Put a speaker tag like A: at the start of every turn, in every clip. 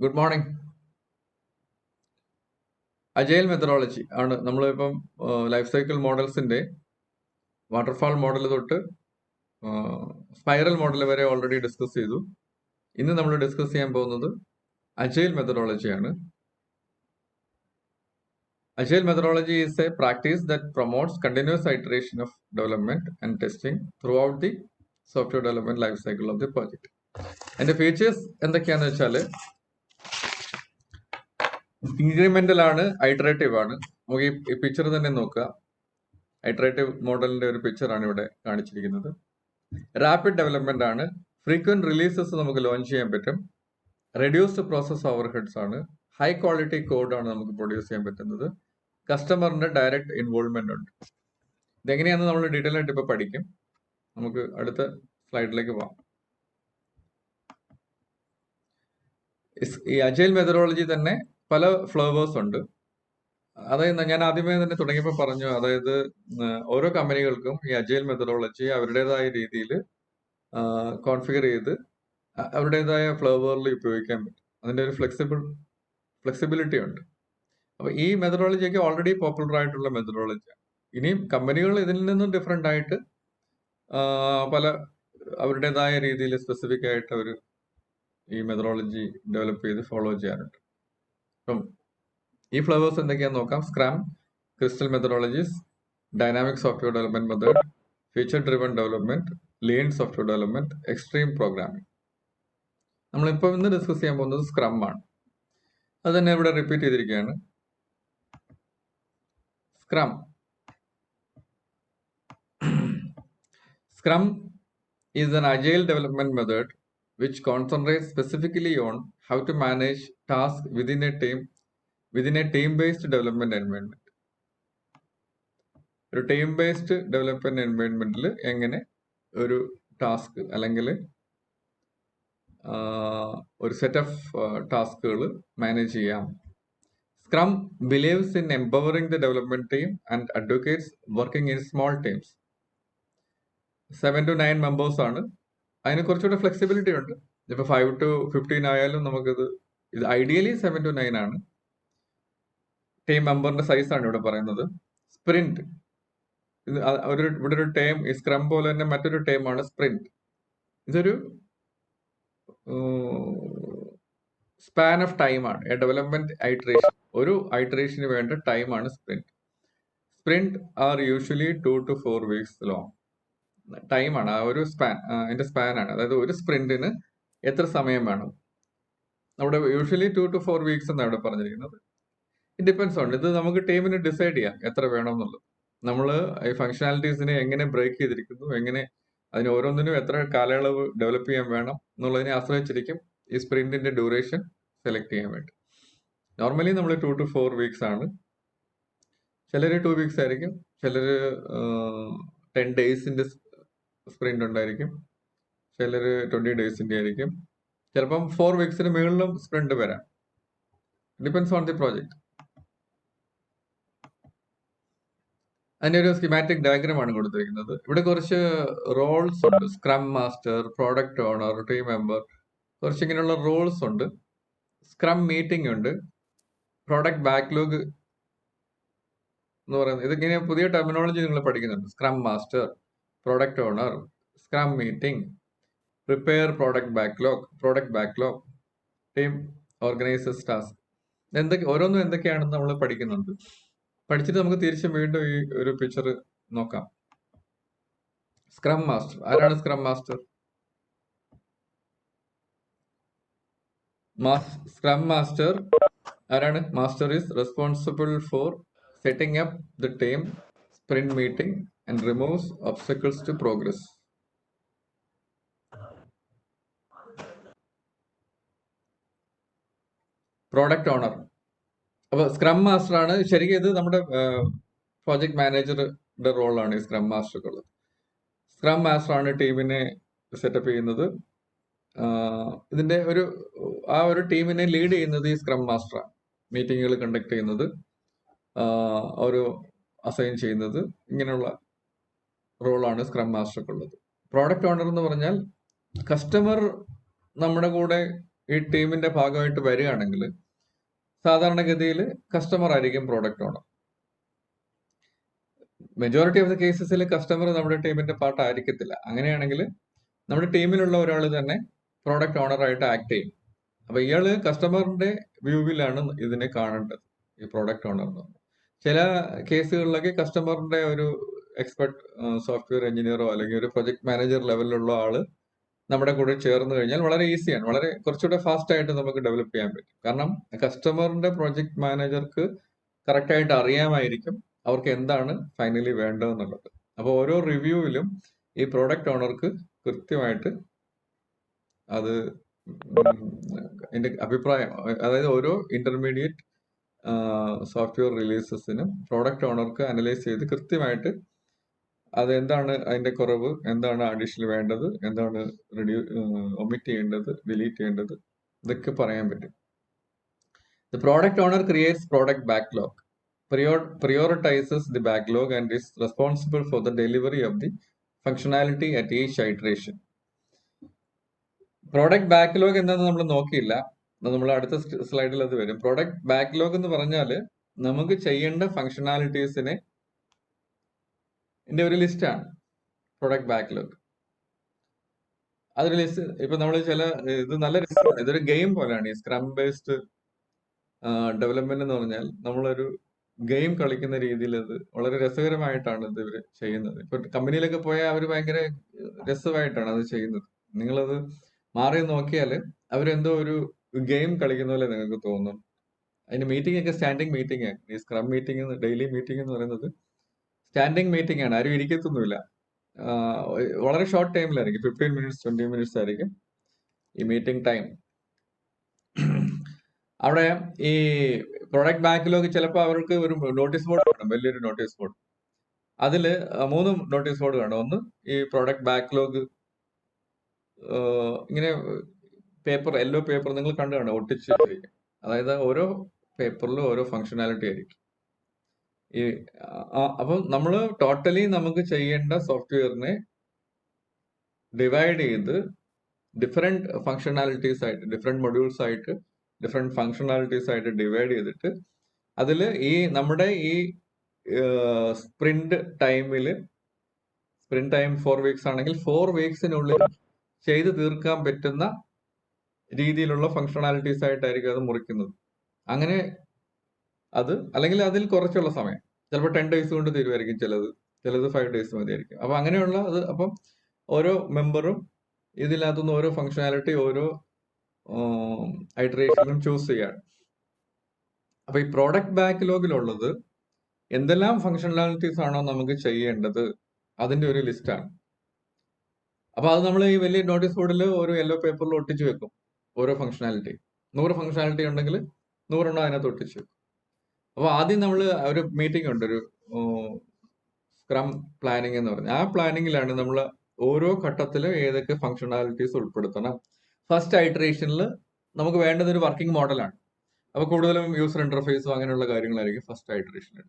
A: Good morning. Agile methodology ആണ് നമ്മളിപ്പം life cycle മോഡൽസിന്റെ waterfall model തൊട്ട് സ്പൈറൽ മോഡൽ വരെ ഓൾറെഡി ഡിസ്കസ് ചെയ്തു. ഇന്ന് നമ്മൾ ഡിസ്കസ് ചെയ്യാൻ പോകുന്നത് agile മെത്തഡോളജിയാണ്. Agile methodology is a practice that promotes continuous iteration of development and testing throughout the software development life cycle of the project. അതിന്റെ features എന്തൊക്കെയാണെന്ന് വെച്ചാൽ ഇൻക്രിമെന്റൽ ആണ്, ഐറ്ററേറ്റീവ് ആണ്. നമുക്ക് ഈ പിക്ചർ തന്നെ നോക്കുക. ഐറ്ററേറ്റീവ് മോഡലിന്റെ ഒരു പിക്ചറാണ് ഇവിടെ കാണിച്ചിരിക്കുന്നത്. റാപ്പിഡ് ഡെവലപ്മെന്റ് ആണ്, ഫ്രീക്വന്റ് റിലീസസ് നമുക്ക് ലോഞ്ച് ചെയ്യാൻ പറ്റും, റെഡ്യൂസ്ഡ് പ്രോസസ് ഓവർഹെഡ്സ് ആണ്, ഹൈ ക്വാളിറ്റി കോഡാണ് നമുക്ക് പ്രൊഡ്യൂസ് ചെയ്യാൻ പറ്റുന്നത്, കസ്റ്റമറിന്റെ ഡയറക്റ്റ് ഇൻവോൾവ്മെന്റ് ഉണ്ട്. ഇതെങ്ങനെയാണെന്ന് നമ്മൾ ഡീറ്റെയിൽ ആയിട്ട് ഇപ്പൊ പഠിക്കും. നമുക്ക് അടുത്ത സ്ലൈഡിലേക്ക് പോകാം. ഈ അജൈൽ മെത്തഡോളജി തന്നെ പല ഫ്ലേവേഴ്സ് ഉണ്ട്. അതായത് ഞാൻ ആദ്യമേ തന്നെ തുടങ്ങിയപ്പോൾ പറഞ്ഞു, അതായത് ഓരോ കമ്പനികൾക്കും ഈ അജൈൽ മെത്തഡോളജി അവരുടേതായ രീതിയിൽ കോൺഫിഗർ ചെയ്ത് അവരുടേതായ ഫ്ലേവറിൽ ഉപയോഗിക്കാൻ പറ്റും. അതിന്റെ ഒരു ഫ്ലെക്സിബിലിറ്റി ഉണ്ട്. അപ്പൊ ഈ മെത്തഡോളജിയൊക്കെ ഓൾറെഡി പോപ്പുലർ ആയിട്ടുള്ള മെത്തഡോളജിയാണ്. ഇനിയും കമ്പനികൾ ഇതിൽ നിന്നും ഡിഫറെന്റ് ആയിട്ട് പല അവരുടേതായ രീതിയിൽ സ്പെസിഫിക് ആയിട്ട് അവർ ഈ മെത്തഡോളജി ഡെവലപ്പ് ചെയ്ത് ഫോളോ ചെയ്യാറുണ്ട്. അപ്പം ഈ ഫ്ലേവേഴ്സ് എന്തൊക്കെയാന്ന് നോക്കാം. Scrum, crystal methodologies, dynamic software development method, feature driven development, lean software development, extreme programming. നമ്മളിപ്പോൾ ഇന്ന് ഡിസ്കസ് ചെയ്യാൻ പോകുന്നത് സ്ക്രം ആണ്. അത് തന്നെ ഇവിടെ റിപ്പീറ്റ് ചെയ്തിരിക്കുകയാണ്. Scrum is an agile development method which concentrates specifically on how to manage tasks within a team-based development environment. ഒരു ടീം ബേസ്ഡ് ഡെവലപ്മെന്റ് എൻവയോൺമെന്റിൽ എങ്ങനെ ഒരു ടാസ്ക് അല്ലെങ്കിൽ ഒരു സെറ്റ് ഓഫ് ടാസ്കുകൾ മാനേജ് ചെയ്യാം. Scrum believes in empowering the development team and advocates working in small teams. 7 to 9 members ആണ്. അതിന് കുറച്ചുകൂടെ ഫ്ലെക്സിബിലിറ്റി ഉണ്ട്. ഇപ്പൊ 5 to 15 ആയാലും നമുക്കിത് ഐഡിയലി 7 to 9 ആണ്. ടീം മെമ്പറിന്റെ സൈസ് ആണ് ഇവിടെ പറയുന്നത്. സ്പ്രിന്റ്, ഇവിടെ ഒരു ടേം, ഈ സ്ക്രം പോലെ തന്നെ മറ്റൊരു ടേമാണ് സ്പ്രിന്റ്. ഇതൊരു സ്പാൻ ഓഫ് ടൈം ആണ്. ഡെവലപ്മെന്റ് ഐറ്ററേഷൻ, ഒരു ഐറ്ററേഷന് വേണ്ട ടൈമാണ് sprint. Sprint are usually 2 to 4 weeks long. ടൈമാണ് ആ ഒരു സ്പാൻ, അതിന്റെ സ്പാൻ ആണ്. അതായത് ഒരു സ്പ്രിന്റിന് എത്ര സമയം വേണം. അവിടെ യൂഷ്വലി 2 to 4 weeks എന്നാണ് ഇവിടെ പറഞ്ഞിരിക്കുന്നത്. ഇറ്റ് ഡിപ്പെൻസ് ഓൺ, ഇത് നമുക്ക് ടീമിന് ഡിസൈഡ് ചെയ്യാം എത്ര വേണം എന്നുള്ളത്. നമ്മൾ ഈ ഫങ്ഷനാലിറ്റീസിനെ എങ്ങനെ ബ്രേക്ക് ചെയ്തിരിക്കുന്നു, എങ്ങനെ അതിന് ഓരോന്നിനും എത്ര കാലയളവ് ഡെവലപ്പ് ചെയ്യാൻ വേണം എന്നുള്ളതിനെ ആശ്രയിച്ചിരിക്കും ഈ സ്പ്രിന്റിന്റെ ഡ്യൂറേഷൻ സെലക്ട് ചെയ്യാൻ വേണ്ടി. നോർമലി നമ്മൾ 2 to 4 weeks ആണ്. ചിലര് 2 weeks ആയിരിക്കും, ചിലര് 10 daysന്റെ സ്പ്രിന്റ് ഉണ്ടായിരിക്കും, ചിലര് 20 daysന്റെ ആയിരിക്കും, ചിലപ്പം 4 weeksന് മുകളിലും സ്പ്രിന്റ് വരാം. Depends on the project. അതിന്റെ ഒരു സ്കീമാറ്റിക് ഡയഗ്രാം ആണ് കൊടുത്തിരിക്കുന്നത്. ഇവിടെ കുറച്ച് റോൾസ് ഉണ്ട്. Scrum master, product owner, team member, കുറച്ച് ഇങ്ങനെയുള്ള റോൾസ് ഉണ്ട്. സ്ക്രം മീറ്റിംഗ് ഉണ്ട്, പ്രോഡക്റ്റ് ബാക്ക്ലോഗ് എന്ന് പറയുന്നത്. ഇതിങ്ങനെ പുതിയ ടെർമിനോളജി നിങ്ങൾ പഠിക്കുന്നുണ്ട്. Scrum master, product owner, scrum meeting, prepare product backlog, team organisers task. ഓരോന്നും എന്തൊക്കെയാണെന്ന് നമ്മൾ പഠിക്കുന്നുണ്ട്. പഠിച്ചിട്ട് നമുക്ക് തിരിച്ചും വീണ്ടും ഈ ഒരു പിക്ചർ നോക്കാം. സ്ക്രം മാസ്റ്റർ ആരാണ്? സ്ക്രം മാസ്റ്റർ സ്ക്രം മാസ്റ്റർ ആരാണ്? Master is responsible for setting up the team sprint meeting and removes obstacles to progress. Product owner, അപ്പൊ സ്ക്രം മാസ്റ്റർ ആണ്. ശരിക്കും ഇത് നമ്മുടെ പ്രോജക്ട് മാനേജറുടെ റോളാണ് ഈ സ്ക്രം മാസ്റ്റർക്കുള്ളത്. സ്ക്രം മാസ്റ്റർ ആണ് ടീമിനെ സെറ്റപ്പ് ചെയ്യുന്നത്. ഇതിന്റെ ഒരു ടീമിനെ ലീഡ് ചെയ്യുന്നത് ഈ സ്ക്രം മാസ്റ്ററാണ്. മീറ്റിങ്ങുകൾ കണ്ടക്ട് ചെയ്യുന്നത്, ഒരു അസൈൻ ചെയ്യുന്നത്, ഇങ്ങനെയുള്ള റോളാണ് സ്ക്രം മാസ്റ്റർക്കുള്ളത്. പ്രോഡക്റ്റ് ഓണർ എന്ന് പറഞ്ഞാൽ കസ്റ്റമർ നമ്മുടെ കൂടെ ഈ ടീമിന്റെ ഭാഗമായിട്ട് വരികയാണെങ്കിൽ സാധാരണഗതിയിൽ കസ്റ്റമർ ആയിരിക്കും product owner. Majority of the കേസസിൽ കസ്റ്റമർ നമ്മുടെ ടീമിന്റെ പാർട്ട് ആയിരിക്കത്തില്ല. അങ്ങനെയാണെങ്കിൽ നമ്മുടെ ടീമിലുള്ള ഒരാൾ തന്നെ പ്രോഡക്റ്റ് ഓണറായിട്ട് ആക്ട് ചെയ്യും. അപ്പൊ ഇയാള് കസ്റ്റമറിന്റെ വ്യൂവിലാണ് ഇതിനെ കാണേണ്ടത്, ഈ പ്രോഡക്റ്റ് ഓണർ എന്ന് പറഞ്ഞാൽ. ചില കേസുകളിലൊക്കെ കസ്റ്റമറിന്റെ ഒരു എക്സ്പെർട്ട് സോഫ്റ്റ്വെയർ എഞ്ചിനീയറോ അല്ലെങ്കിൽ ഒരു പ്രൊജക്ട് മാനേജർ ലെവലിലുള്ള ആള് നമ്മുടെ കൂടെ ചേർന്ന് കഴിഞ്ഞാൽ വളരെ ഈസിയാണ്, വളരെ കുറച്ചുകൂടെ ഫാസ്റ്റ് ആയിട്ട് നമുക്ക് ഡെവലപ്പ് ചെയ്യാൻ പറ്റും. കാരണം കസ്റ്റമറിന്റെ പ്രൊജക്ട് മാനേജർക്ക് കറക്റ്റ് ആയിട്ട് അറിയാമായിരിക്കും അവർക്ക് എന്താണ് ഫൈനലി വേണ്ടതെന്നുള്ളത്. അപ്പോൾ ഓരോ റിവ്യൂവിലും ഈ പ്രോഡക്റ്റ് ഓണർക്ക് കൃത്യമായിട്ട് അത് എന്റെ അഭിപ്രായം, അതായത് ഓരോ ഇന്റർമീഡിയറ്റ് സോഫ്റ്റ്വെയർ റിലീസസിനും പ്രോഡക്റ്റ് ഓണർക്ക് അനലൈസ് ചെയ്ത് കൃത്യമായിട്ട് അതെന്താണ് അതിന്റെ കുറവ്, എന്താണ് അഡീഷണൽ വേണ്ടത്, എന്താണ് ഒമിറ്റ് ചെയ്യേണ്ടത്, ഡിലീറ്റ് ചെയ്യേണ്ടത്, ഇതൊക്കെ പറയാൻ പറ്റും. The product owner creates product backlog, prioritizes the backlog and is responsible for the delivery of the functionality at each iteration. Product backlog എന്താണെന്ന് നമ്മൾ നോക്കിയില്ല, നമ്മൾ അടുത്ത സ്ലൈഡിൽ അത് വരും. പ്രോഡക്റ്റ് ബാക്ക്ലോഗ് എന്ന് പറഞ്ഞാൽ നമുക്ക് ചെയ്യേണ്ട ഫങ്ഷണാലിറ്റീസിനെ ഒരു ലിസ്റ്റാണ് പ്രൊഡക്റ്റ് ബാക്ക്ലോഗ്. അതൊരു ലിസ്റ്റ്. ഇപ്പൊ നമ്മൾ ഇത് നല്ല രസമാണ്, ഇതൊരു ഗെയിം പോലെയാണ്. ഈ സ്ക്രം ബേസ്ഡ് ഡെവലപ്മെന്റ് എന്ന് പറഞ്ഞാൽ നമ്മളൊരു ഗെയിം കളിക്കുന്ന രീതിയിൽ അത് വളരെ രസകരമായിട്ടാണ് ഇത് ഇവർ ചെയ്യുന്നത്. ഇപ്പൊ കമ്പനിയിലൊക്കെ പോയാൽ അവർ ഭയങ്കര രസമായിട്ടാണ് അത് ചെയ്യുന്നത്. നിങ്ങളത് മാറി നോക്കിയാൽ അവരെന്തോ ഒരു ഗെയിം കളിക്കുന്ന പോലെ നിങ്ങൾക്ക് തോന്നും. അതിന്റെ മീറ്റിംഗ് ഒക്കെ സ്റ്റാൻഡിങ് മീറ്റിംഗ് ആണ്. ഈ സ്ക്രം മീറ്റിംഗ്, ഡെയിലി മീറ്റിംഗ് എന്ന് പറയുന്നത് സ്റ്റാൻഡിങ് മീറ്റിംഗ് ആണ്. ആരും ഇരിക്കത്തൊന്നുമില്ല. വളരെ ഷോർട്ട് ടൈമിലായിരിക്കും, 15 മിനിറ്റ്സ് 20 മിനിറ്റ്സ് ആയിരിക്കും ഈ മീറ്റിംഗ് ടൈം. അവിടെ ഈ പ്രൊഡക്റ്റ് ബാക്ക്ലോഗ് ചിലപ്പോൾ അവർക്ക് ഒരു നോട്ടീസ് ബോർഡ് കാണും, വലിയൊരു നോട്ടീസ് ബോർഡ്. അതിൽ 3 നോട്ടീസ് ബോർഡ് കാണും. ഒന്ന് ഈ പ്രൊഡക്റ്റ് ബാക്ക്ലോഗ് ഇങ്ങനെ പേപ്പർ, യെല്ലോ പേപ്പർ നിങ്ങൾ കണ്ടു കാണും, ഒട്ടിച്ച് വെച്ചിരിക്കും. അതായത് ഓരോ പേപ്പറിലും ഓരോ ഫങ്ഷനാലിറ്റി ആയിരിക്കും. ഈ അപ്പം നമ്മൾ ടോട്ടലി നമുക്ക് ചെയ്യേണ്ട സോഫ്റ്റ്വെയറിനെ ഡിവൈഡ് ചെയ്ത് ഡിഫറെന്റ് ഫങ്ഷനാലിറ്റീസ് ആയിട്ട്, ഡിഫറെന്റ് മൊഡ്യൂൾസ് ആയിട്ട്, ഡിഫറെന്റ് ഫങ്ഷനാലിറ്റീസ് ആയിട്ട് ഡിവൈഡ് ചെയ്തിട്ട് അതിൽ ഈ നമ്മുടെ ഈ സ്പ്രിന്റ് ടൈമിൽ, സ്പ്രിന്റ് ടൈം 4 വീക്സ് ആണെങ്കിൽ 4 വീക്സിനുള്ളിൽ ചെയ്ത് തീർക്കാൻ പറ്റുന്ന രീതിയിലുള്ള ഫങ്ഷണാലിറ്റീസ് ആയിട്ടായിരിക്കും അത് മുറിക്കുന്നത്. അങ്ങനെ അത് അല്ലെങ്കിൽ അതിൽ കുറച്ചുള്ള സമയം, ചിലപ്പോൾ 10 ഡേയ്സ് കൊണ്ട് തീരുമായിരിക്കും, ചിലത് 5 ഡേയ്സ് മതിയായിരിക്കും. അപ്പൊ അങ്ങനെയുള്ള അത്, അപ്പം ഓരോ മെമ്പറും ഇതിനകത്തുനിന്ന് ഓരോ ഫങ്ഷനാലിറ്റി ഓരോ ഐറ്ററേഷനിലും ചൂസ് ചെയ്യാണ്. അപ്പൊ ഈ പ്രോഡക്റ്റ് ബാക്ക്ലോഗിലുള്ളത് എന്തെല്ലാം ഫങ്ഷണാലിറ്റീസ് ആണോ നമുക്ക് ചെയ്യേണ്ടത് അതിന്റെ ഒരു ലിസ്റ്റാണ്. അപ്പൊ അത് നമ്മൾ ഈ വലിയ നോട്ടീസ് ബോർഡിൽ ഒരു യെല്ലോ പേപ്പറിൽ ഒട്ടിച്ചു വെക്കും. ഓരോ ഫങ്ഷനാലിറ്റി 100 ഫങ്ഷനാലിറ്റി ഉണ്ടെങ്കിൽ 100 അതിനകത്ത് ഒട്ടിച്ചു വെക്കും. അപ്പൊ ആദ്യം നമ്മൾ ഒരു മീറ്റിംഗ് ഉണ്ട്, ഒരു സ്ക്രം പ്ലാനിങ് എന്ന് പറഞ്ഞാൽ. ആ പ്ലാനിങ്ങിലാണ് നമ്മൾ ഓരോ ഘട്ടത്തിലും ഏതൊക്കെ ഫങ്ഷണാലിറ്റീസ് ഉൾപ്പെടുത്തണം. ഫസ്റ്റ് ഐറ്ററേഷനിൽ നമുക്ക് വേണ്ടത് ഒരു വർക്കിംഗ് മോഡലാണ്. അപ്പൊ കൂടുതലും യൂസർ ഇന്റർഫേസും അങ്ങനെയുള്ള കാര്യങ്ങളായിരിക്കും ഫസ്റ്റ് ഐറ്ററേഷനിൽ.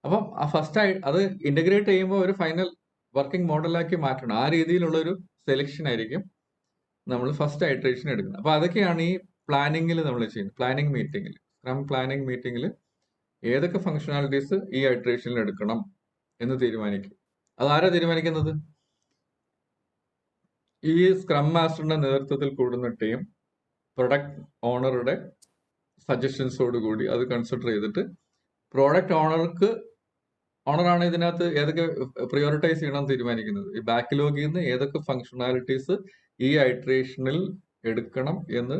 A: അപ്പം ആ ഫസ്റ്റ് അത് ഇന്റഗ്രേറ്റ് ചെയ്യുമ്പോൾ ഒരു ഫൈനൽ വർക്കിംഗ് മോഡലാക്കി മാറ്റണം. ആ രീതിയിലുള്ള ഒരു സെലക്ഷൻ ആയിരിക്കും നമ്മൾ ഫസ്റ്റ് ഐറ്ററേഷൻ എടുക്കുന്നത്. അപ്പൊ അതൊക്കെയാണ് ഈ പ്ലാനിങ്ങിൽ നമ്മൾ ചെയ്യുന്നത്. പ്ലാനിങ് മീറ്റിംഗിൽ, സ്ക്രം പ്ലാനിങ് മീറ്റിംഗിൽ ഏതൊക്കെ ഫങ്ഷണാലിറ്റീസ് ഈ ഐറ്ററേഷനിൽ എടുക്കണം എന്ന് തീരുമാനിക്കും. അതാരാ തീരുമാനിക്കുന്നത്? ഈ സ്ക്രം മാസ്റ്ററിന്റെ നേതൃത്വത്തിൽ കൂടുന്ന ടീം പ്രൊഡക്റ്റ് ഓണറുടെ സജഷൻസോട് കൂടി അത് കൺസിഡർ ചെയ്തിട്ട് പ്രോഡക്റ്റ് ഓണറാണ് ഇതിനകത്ത് ഏതൊക്കെ പ്രിയോറിറ്റൈസ് ചെയ്യണം തീരുമാനിക്കുന്നത്. ഈ ബാക്ക്ലോഗിൽ നിന്ന് ഏതൊക്കെ ഫങ്ഷണാലിറ്റീസ് ഈ ഐറ്ററേഷനിൽ എടുക്കണം എന്ന്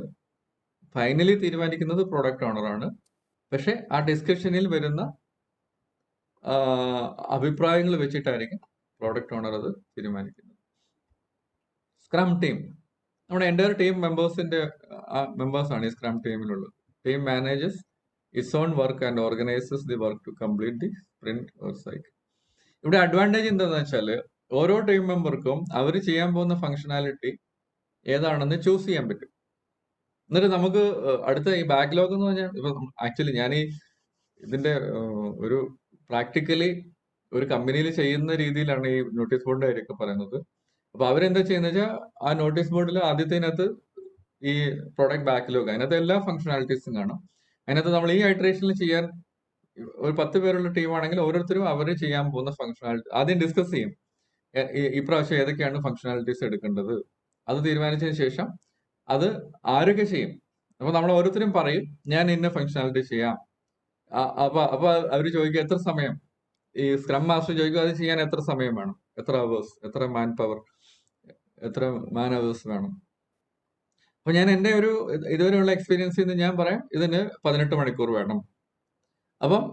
A: ഫൈനലി തീരുമാനിക്കുന്നത് പ്രോഡക്റ്റ് ഓണറാണ്. പക്ഷെ ആ ഡിസ്കഷനിൽ വരുന്ന അഭിപ്രായങ്ങൾ വെച്ചിട്ടായിരിക്കും പ്രോഡക്റ്റ് ഓണർ അത് തീരുമാനിക്കുന്നത്. സ്ക്രം ടീം, നമ്മുടെ എൻ്റയർ ടീം മെമ്പേഴ്സാണ് ഈ സ്ക്രം ടീമിലുള്ളത്. Team manages its own work and organizes the work to complete the sprint or cycle. ഇവിടെ അഡ്വാൻറ്റേജ് എന്താണെന്ന് വെച്ചാൽ ഓരോ ടീം മെമ്പർക്കും അവർ ചെയ്യാൻ പോകുന്ന ഫങ്ഷനാലിറ്റി ഏതാണെന്ന് ചൂസ് ചെയ്യാൻ പറ്റും. എന്നിട്ട് നമുക്ക് അടുത്ത ഈ ബാക്ക്ലോഗ് എന്ന് പറഞ്ഞാൽ, ഇപ്പൊ ആക്ച്വലി ഞാൻ ഈ ഇതിന്റെ ഒരു പ്രാക്ടിക്കലി ഒരു കമ്പനിയിൽ ചെയ്യുന്ന രീതിയിലാണ് ഈ നോട്ടീസ് ബോർഡിന്റെ കാര്യമൊക്കെ പറയുന്നത്. അപ്പൊ അവരെന്താ ചെയ്യുന്നത് വെച്ചാൽ ആ നോട്ടീസ് ബോർഡിൽ ആദ്യത്തേനകത്ത് ഈ പ്രോഡക്റ്റ് ബാക്ക്ലോഗ്. അതിനകത്ത് എല്ലാ ഫംഗ്ഷനാലിറ്റീസും കാണും. അതിനകത്ത് നമ്മൾ ഈ ഐട്രേഷനിൽ ചെയ്യാൻ ഒരു 10 പേരുള്ള ടീമാണെങ്കിൽ ഓരോരുത്തരും അവർ ചെയ്യാൻ പോകുന്ന ഫംഗ്ഷനാലിറ്റി ആദ്യം ഡിസ്കസ് ചെയ്യും. ഇപ്രാവശ്യം ഏതൊക്കെയാണ് ഫംഗ്ഷനാലിറ്റീസ് എടുക്കേണ്ടത്, അത് തീരുമാനിച്ചതിന് ശേഷം അത് ആരൊക്കെ ചെയ്യും. അപ്പൊ നമ്മൾ ഓരോരുത്തരും പറയും ഞാൻ ഇന്ന ഫംഗ്ഷനാലിറ്റി ചെയ്യാം. അപ്പൊ അവർ ചോദിക്കുക എത്ര സമയം, ഈ സ്ക്രം മാസ്റ്റർ ചോദിക്കുക അത് ചെയ്യാൻ എത്ര സമയം വേണം, എത്ര അവേഴ്സ്, എത്ര മാൻ പവർ, എത്ര മാൻ അവേഴ്സ് വേണം. അപ്പൊ ഞാൻ എന്റെ ഒരു ഇതുവരെയുള്ള എക്സ്പീരിയൻസിൽ നിന്ന് ഞാൻ പറയാം ഇതിന് 18 മണിക്കൂർ വേണം. അപ്പം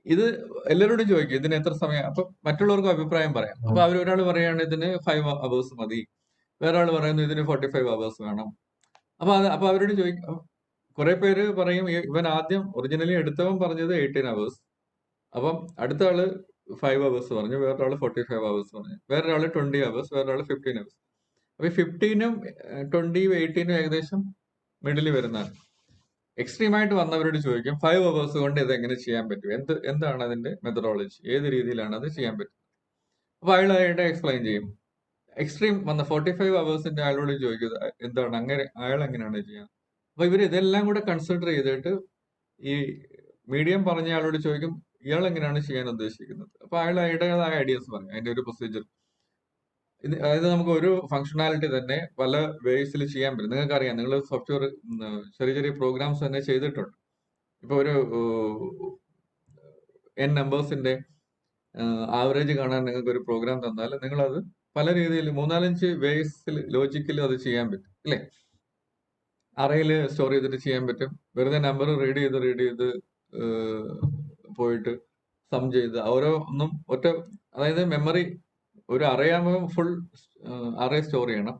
A: ഇത് എല്ലാവരോടും ചോദിക്കും ഇതിന് എത്ര സമയം. അപ്പൊ മറ്റുള്ളവർക്ക് അഭിപ്രായം പറയാം. അപ്പൊ ഒരാൾ പറയാണ് ഇതിന് 5 അവേഴ്സ് മതി, വേറെ ആൾ പറയുന്നു ഇതിന് 45 അവേഴ്സ് വേണം. അപ്പൊ അവരോട് ചോദിക്കും. കുറെ പേര് പറയും ഇവൻ ആദ്യം ഒറിജിനലി എടുത്തവൻ പറഞ്ഞത് 18 അവേഴ്സ്, അപ്പം അടുത്ത ആള് 5 അവേഴ്സ് പറഞ്ഞു, വേറൊരാള് 45 അവേഴ്സ് പറഞ്ഞു, വേറൊരാള് 20 അവേഴ്സ്, വേറൊരാള് 15 അവേഴ്സ്. അപ്പൊ 15ഉം 20ഉം 18ഉം ഏകദേശം മിഡിൽ വരുന്നതാണ്. എക്സ്ട്രീമായിട്ട് വന്നവരോട് ചോദിക്കും 5 അവേഴ്സ് കൊണ്ട് ഇത് എങ്ങനെ ചെയ്യാൻ പറ്റും, എന്താണ് അതിന്റെ മെത്തഡോളജി, ഏത് രീതിയിലാണ് അത് ചെയ്യാൻ പറ്റും. അപ്പൊ അയാളായിട്ട് എക്സ്പ്ലെയിൻ ചെയ്യും. എക്സ്ട്രീം വന്ന 45 അവേഴ്സിന്റെ അയാളോട് ചോദിക്കുന്നത് എന്താണ്, അങ്ങനെ അയാൾ എങ്ങനെയാണ് ചെയ്യുക. അപ്പൊ ഇവർ ഇതെല്ലാം കൂടെ കൺസിഡർ ചെയ്തിട്ട് ഈ മീഡിയം പറഞ്ഞ ആളോട് ചോദിക്കും ഇയാൾ എങ്ങനെയാണ് ചെയ്യാൻ ഉദ്ദേശിക്കുന്നത്. അപ്പൊ അയാൾ അയാളുടേതായ ഐഡിയാസ് പറയും, അതിന്റെ ഒരു പ്രൊസീജിയർ. അതായത് നമുക്ക് ഒരു ഫംഗ്ഷനാലിറ്റി തന്നെ പല വേസിൽ ചെയ്യാൻ പറ്റും. നിങ്ങൾക്ക് അറിയാം, നിങ്ങൾ സോഫ്റ്റ്വെയർ ചെറിയ ചെറിയ പ്രോഗ്രാംസ് തന്നെ ചെയ്തിട്ടുണ്ട്. ഇപ്പൊ ഒരു n നമ്പേഴ്സിന്റെ ആവറേജ് കാണാൻ നിങ്ങൾക്ക് ഒരു പ്രോഗ്രാം തന്നാൽ നിങ്ങളത് പല രീതിയിൽ 3-4 വേസിൽ ലോജിക്കൽ അത് ചെയ്യാൻ പറ്റും അല്ലേ. അറയിൽ സ്റ്റോർ ചെയ്തിട്ട് ചെയ്യാൻ പറ്റും, വെറുതെ നമ്പർ റീഡ് ചെയ്ത് പോയിട്ട് സം ചെയ്ത് ഓരോ ഒന്നും ഒറ്റ, അതായത് മെമ്മറി ഒരു അറയാകുമ്പോൾ ഫുൾ അറേ സ്റ്റോർ ചെയ്യണം.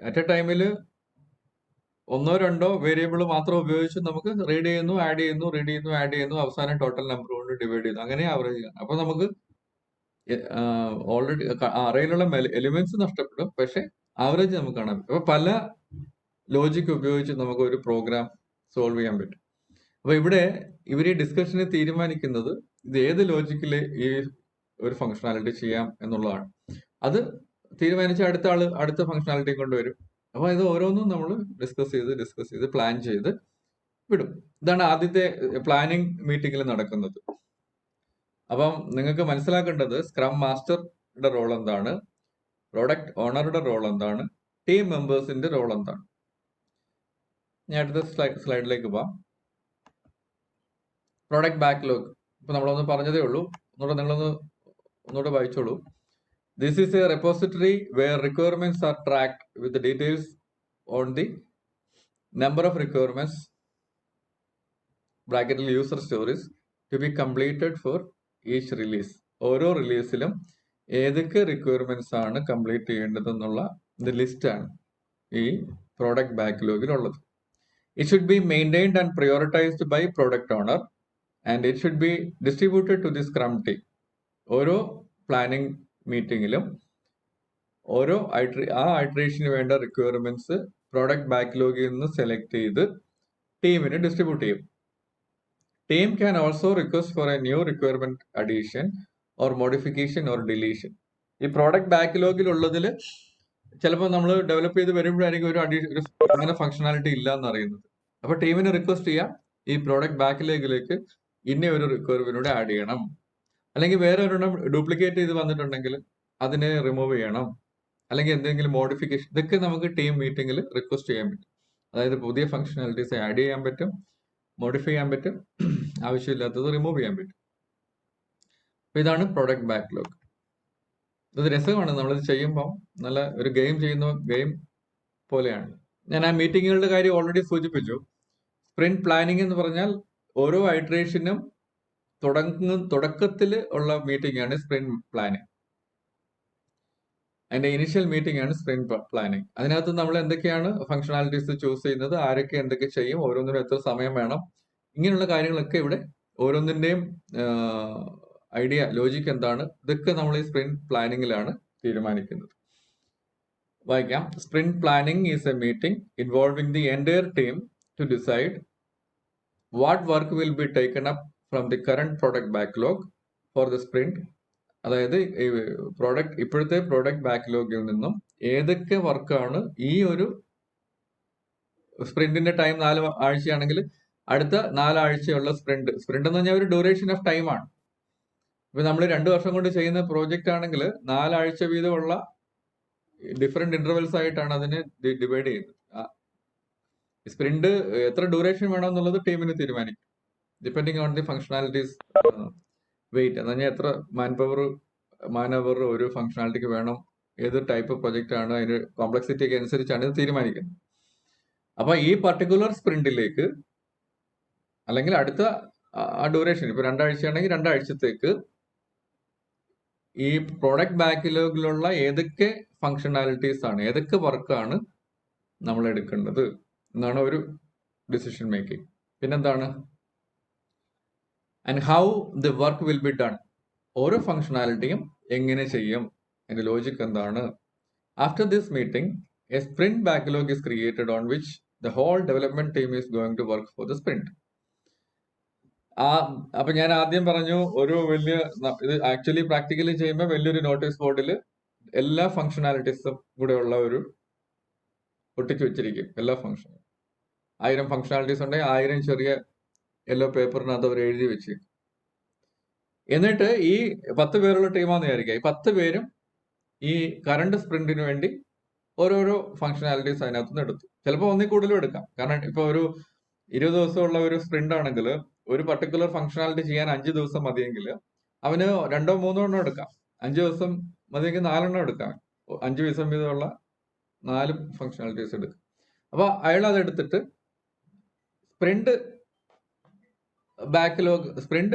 A: അറ്റ് എ ടൈമിൽ 1-2 വേരിയബിൾ മാത്രം ഉപയോഗിച്ച് നമുക്ക് റീഡ് ചെയ്യുന്നു, ആഡ് ചെയ്യുന്നു, റീഡ് ചെയ്യുന്നു, ആഡ് ചെയ്യുന്നു, അവസാനം ടോട്ടൽ നമ്പർ കൊണ്ട് ഡിവൈഡ് ചെയ്യുന്നു, അങ്ങനെ ആവറേജ് ചെയ്യണം. അപ്പൊ നമുക്ക് ഓൾറെഡി അറയിലുള്ള എലിമെന്റ്സ് നഷ്ടപ്പെടും, പക്ഷെ ആവറേജ് നമുക്ക് കാണാൻ പറ്റും. അപ്പൊ പല ലോജിക് ഉപയോഗിച്ച് നമുക്ക് ഒരു പ്രോഗ്രാം സോൾവ് ചെയ്യാൻ പറ്റും. അപ്പൊ ഇവിടെ ഇവർ ഈ ഡിസ്കഷന് തീരുമാനിക്കുന്നത് ഇത് ഏത് ലോജിക്കില് ഈ ഒരു ഫംഗ്ഷനാലിറ്റി ചെയ്യാം എന്നുള്ളതാണ്. അത് തീരുമാനിച്ച അടുത്ത ഫംഗ്ഷനാലിറ്റി കൊണ്ടുവരും. അപ്പൊ ഇത് ഓരോന്നും നമ്മൾ ഡിസ്കസ് ചെയ്ത് പ്ലാൻ ചെയ്ത് വിടും. ഇതാണ് ആദ്യത്തെ പ്ലാനിങ് മീറ്റിംഗിൽ നടക്കുന്നത്. അപ്പം നിങ്ങൾക്ക് മനസ്സിലാക്കേണ്ടത് സ്ക്രം മാസ്റ്ററുടെ റോൾ എന്താണ്, പ്രോഡക്റ്റ് ഓണറുടെ റോൾ എന്താണ്, ടീം മെമ്പേഴ്സിന്റെ റോൾ എന്താണ്. ഞാൻ അടുത്ത സ്ലൈഡിലേക്ക് പോവാം. പ്രോഡക്റ്റ് ബാക്ക്ലോഗ് ഇപ്പൊ നമ്മളൊന്ന് പറഞ്ഞതേ ഉള്ളൂ, ഒന്നുകൂടെ വായിച്ചോളൂ. This is a repository where requirements are tracked with the details on the number of requirements ബ്രാക്കറ്റിൽ user stories to be completed for each release. ഓരോ റിലീസിലും ഏതൊക്കെ റിക്വയർമെന്റ്സ് ആണ് കംപ്ലീറ്റ് ചെയ്യേണ്ടതെന്നുള്ള ലിസ്റ്റ് ആണ് ഈ പ്രോഡക്റ്റ് ബാക്ക്ലോഗിൽ ഉള്ളത്. It should be maintained and prioritized by product owner and it should be distributed to the Scrum team. ഓരോ planning മീറ്റിംഗിലും ഓരോ ഐട്രേഷന് വേണ്ട റിക്വയർമെന്റ്സ് പ്രോഡക്റ്റ് ബാക്ക്ലോഗിൽ നിന്ന് സെലക്ട് ചെയ്ത് ടീമിന് ഡിസ്ട്രിബ്യൂട്ട് ചെയ്യും. Team can also request for a new requirement addition or modification or deletion. ഈ product ബാക്ക്ലോഗിൽ ഉള്ളതിൽ ചിലപ്പോൾ നമ്മൾ ഡെവലപ്പ് ചെയ്ത് വരുമ്പോഴായിരിക്കും ഒരു പ്രധാന ഫംഗ്ഷനാലിറ്റി ഇല്ല എന്ന് അറിയുന്നത്. അപ്പൊ ടീമിന് റിക്വസ്റ്റ് ചെയ്യാം ഈ പ്രോഡക്റ്റ് ബാക്ക്ലോഗിലേക്ക് ഇന്ന ഒരു റിക്വയർമെന്റിലൂടെ ആഡ് ചെയ്യണം, അല്ലെങ്കിൽ വേറെ ഒരെണ്ണം ഡ്യൂപ്ലിക്കേറ്റ് ചെയ്ത് വന്നിട്ടുണ്ടെങ്കിൽ അതിനെ റിമൂവ് ചെയ്യണം, അല്ലെങ്കിൽ എന്തെങ്കിലും മോഡിഫിക്കേഷൻ, ഇതൊക്കെ നമുക്ക് ടീം മീറ്റിംഗിൽ റിക്വസ്റ്റ് ചെയ്യാൻ പറ്റും. അതായത് പുതിയ ഫംഗ്ഷനാലിറ്റീസ് ആഡ് ചെയ്യാൻ പറ്റും, മോഡിഫൈ ചെയ്യാൻ പറ്റും, ആവശ്യമില്ലാത്തത് റിമൂവ് ചെയ്യാൻ പറ്റും. അപ്പൊ ഇതാണ് പ്രോഡക്റ്റ് ബാക്ക്ലോഗ്. ഇത് രസമാണ്, നമ്മളിത് ചെയ്യുമ്പോൾ നല്ല ഒരു ഗെയിം പോലെയാണ്. ഞാൻ ആ മീറ്റിങ്ങുകളുടെ കാര്യം ഓൾറെഡി സൂചിപ്പിച്ചു. സ്പ്രിന്റ് പ്ലാനിങ് എന്ന് പറഞ്ഞാൽ ഓരോ ഐട്രേഷനും തുടക്കത്തിൽ ഉള്ള മീറ്റിംഗ് ആണ് സ്പ്രിന്റ് പ്ലാനിങ്. അതിന്റെ ഇനിഷ്യൽ മീറ്റിംഗ് ആണ് സ്പ്രിന്റ് പ്ലാനിങ്. അതിനകത്ത് നമ്മൾ എന്തൊക്കെയാണ് ഫംഗ്ഷനാലിറ്റീസ് ചൂസ് ചെയ്യുന്നത്, ആരൊക്കെ എന്തൊക്കെ ചെയ്യും, ഓരോന്നിനും എത്ര സമയം വേണം, ഇങ്ങനെയുള്ള കാര്യങ്ങളൊക്കെ ഇവിടെ ഓരോന്നിന്റെയും ഐഡിയ, ലോജിക് എന്താണ്, ഇതൊക്കെ നമ്മൾ ഈ സ്പ്രിന്റ് പ്ലാനിങ്ങിലാണ് തീരുമാനിക്കുന്നത്. വായിക്കാം. Sprint planning is a meeting involving the entire team to decide what work will be taken up from the current product backlog for the sprint. അതായത് ഇപ്പോഴത്തെ പ്രോഡക്റ്റ് ബാക്ക്ലോഗിൽ നിന്നും ഏതൊക്കെ വർക്കാണ് ഈ ഒരു സ്പ്രിന്റിന്റെ ടൈം 4 ആഴ്ചയാണെങ്കിൽ അടുത്ത 4 ആഴ്ചയുള്ള സ്പ്രിന്റ് എന്ന് പറഞ്ഞാൽ ഒരു ഡ്യൂറേഷൻ ഓഫ് ടൈമാണ്. ഇപ്പൊ നമ്മൾ 2 വർഷം കൊണ്ട് ചെയ്യുന്ന പ്രോജക്റ്റ് ആണെങ്കിൽ 4 ആഴ്ച വീതമുള്ള ഡിഫറെന്റ് ഇന്റർവെൽസ് ആയിട്ടാണ് അതിനെ ഡിവൈഡ് ചെയ്യുന്നത്. സ്പ്രിന്റ് എത്ര ഡ്യൂറേഷൻ വേണമെന്നുള്ളത് ടീമിന് തീരുമാനിക്കും, depending on the functionalities weight. എന്ന് പറഞ്ഞാൽ എത്ര മാനവർ ഒരു ഫങ്ഷണാലിറ്റിക്ക് വേണം, ഏത് ടൈപ്പ് പ്രൊജക്റ്റ് ആണ്, അതിന്റെ കോംപ്ലക്സിറ്റിക്ക് അനുസരിച്ചാണ് ഇത് തീരുമാനിക്കുന്നത്. അപ്പൊ ഈ പർട്ടിക്കുലർ സ്പ്രിന്റിലേക്ക് അല്ലെങ്കിൽ അടുത്ത ഡ്യൂറേഷൻ ഇപ്പൊ 2 ആഴ്ചയാണെങ്കിൽ 2 ആഴ്ചത്തേക്ക് ഈ പ്രോഡക്റ്റ് ബാക്ക്ലോഗിലുള്ള ഏതൊക്കെ ഫങ്ഷണാലിറ്റീസ് ആണ്, ഏതൊക്കെ വർക്കാണ് നമ്മൾ എടുക്കേണ്ടത് എന്നാണ് ഒരു ഡിസിഷൻ മേക്കിംഗ്. പിന്നെന്താണ്, and how the work will be done. ഓരോ ഫങ്ഷണാലിറ്റിയും എങ്ങനെ ചെയ്യും, അതിന്റെ ലോജിക് എന്താണ്. After this meeting a sprint backlog is created on which the whole development team is going to work for the sprint. അപ്പൊ ഞാൻ ആദ്യം പറഞ്ഞു, ഒരു ഇത് ആക്ച്വലി പ്രാക്ടിക്കലി ചെയ്യുമ്പോൾ വലിയൊരു നോട്ടീസ് ബോർഡിൽ എല്ലാ ഫങ്ഷണാലിറ്റീസും കൂടെ ഉള്ള ഒരു ഒട്ടിച്ചു വെച്ചിരിക്കും. എല്ലാ ഫങ്ഷനും 1000 ഫങ്ഷണാലിറ്റീസ് ഉണ്ടെങ്കിൽ 1000 ചെറിയ യെല്ലോ പേപ്പറിനകത്ത് അവർ എഴുതി വെച്ചേക്കും. എന്നിട്ട് ഈ 10 പേരുള്ള ടീമാന്ന് വിചാരിക്കുക, ഈ 10 പേരും ഈ കറണ്ട് സ്പ്രിന്റിന് വേണ്ടി ഓരോരോ ഫങ്ഷണാലിറ്റീസ് അതിനകത്ത് നിന്ന് എടുത്തു. ചിലപ്പോൾ ഒന്നിൽ കൂടുതലും എടുക്കാം. കാരണം ഇപ്പൊ ഒരു 20 ദിവസമുള്ള ഒരു സ്പ്രിന്റ് ആണെങ്കിൽ ഒരു പർട്ടിക്കുലർ ഫങ്ഷണാലിറ്റി ചെയ്യാൻ 5 ദിവസം മതിയെങ്കിൽ അവന് 2 or 3 എണ്ണം എടുക്കാം. 5 ദിവസം മതിയെങ്കിൽ 4 എണ്ണം എടുക്കാം. 5 ദിവസം വീതമുള്ള 4 ഫങ്ഷണാലിറ്റീസ് എടുക്കും. അപ്പൊ അയാൾ അത് എടുത്തിട്ട് സ്പ്രിന്റ് ബാക്ക്ലോഗ്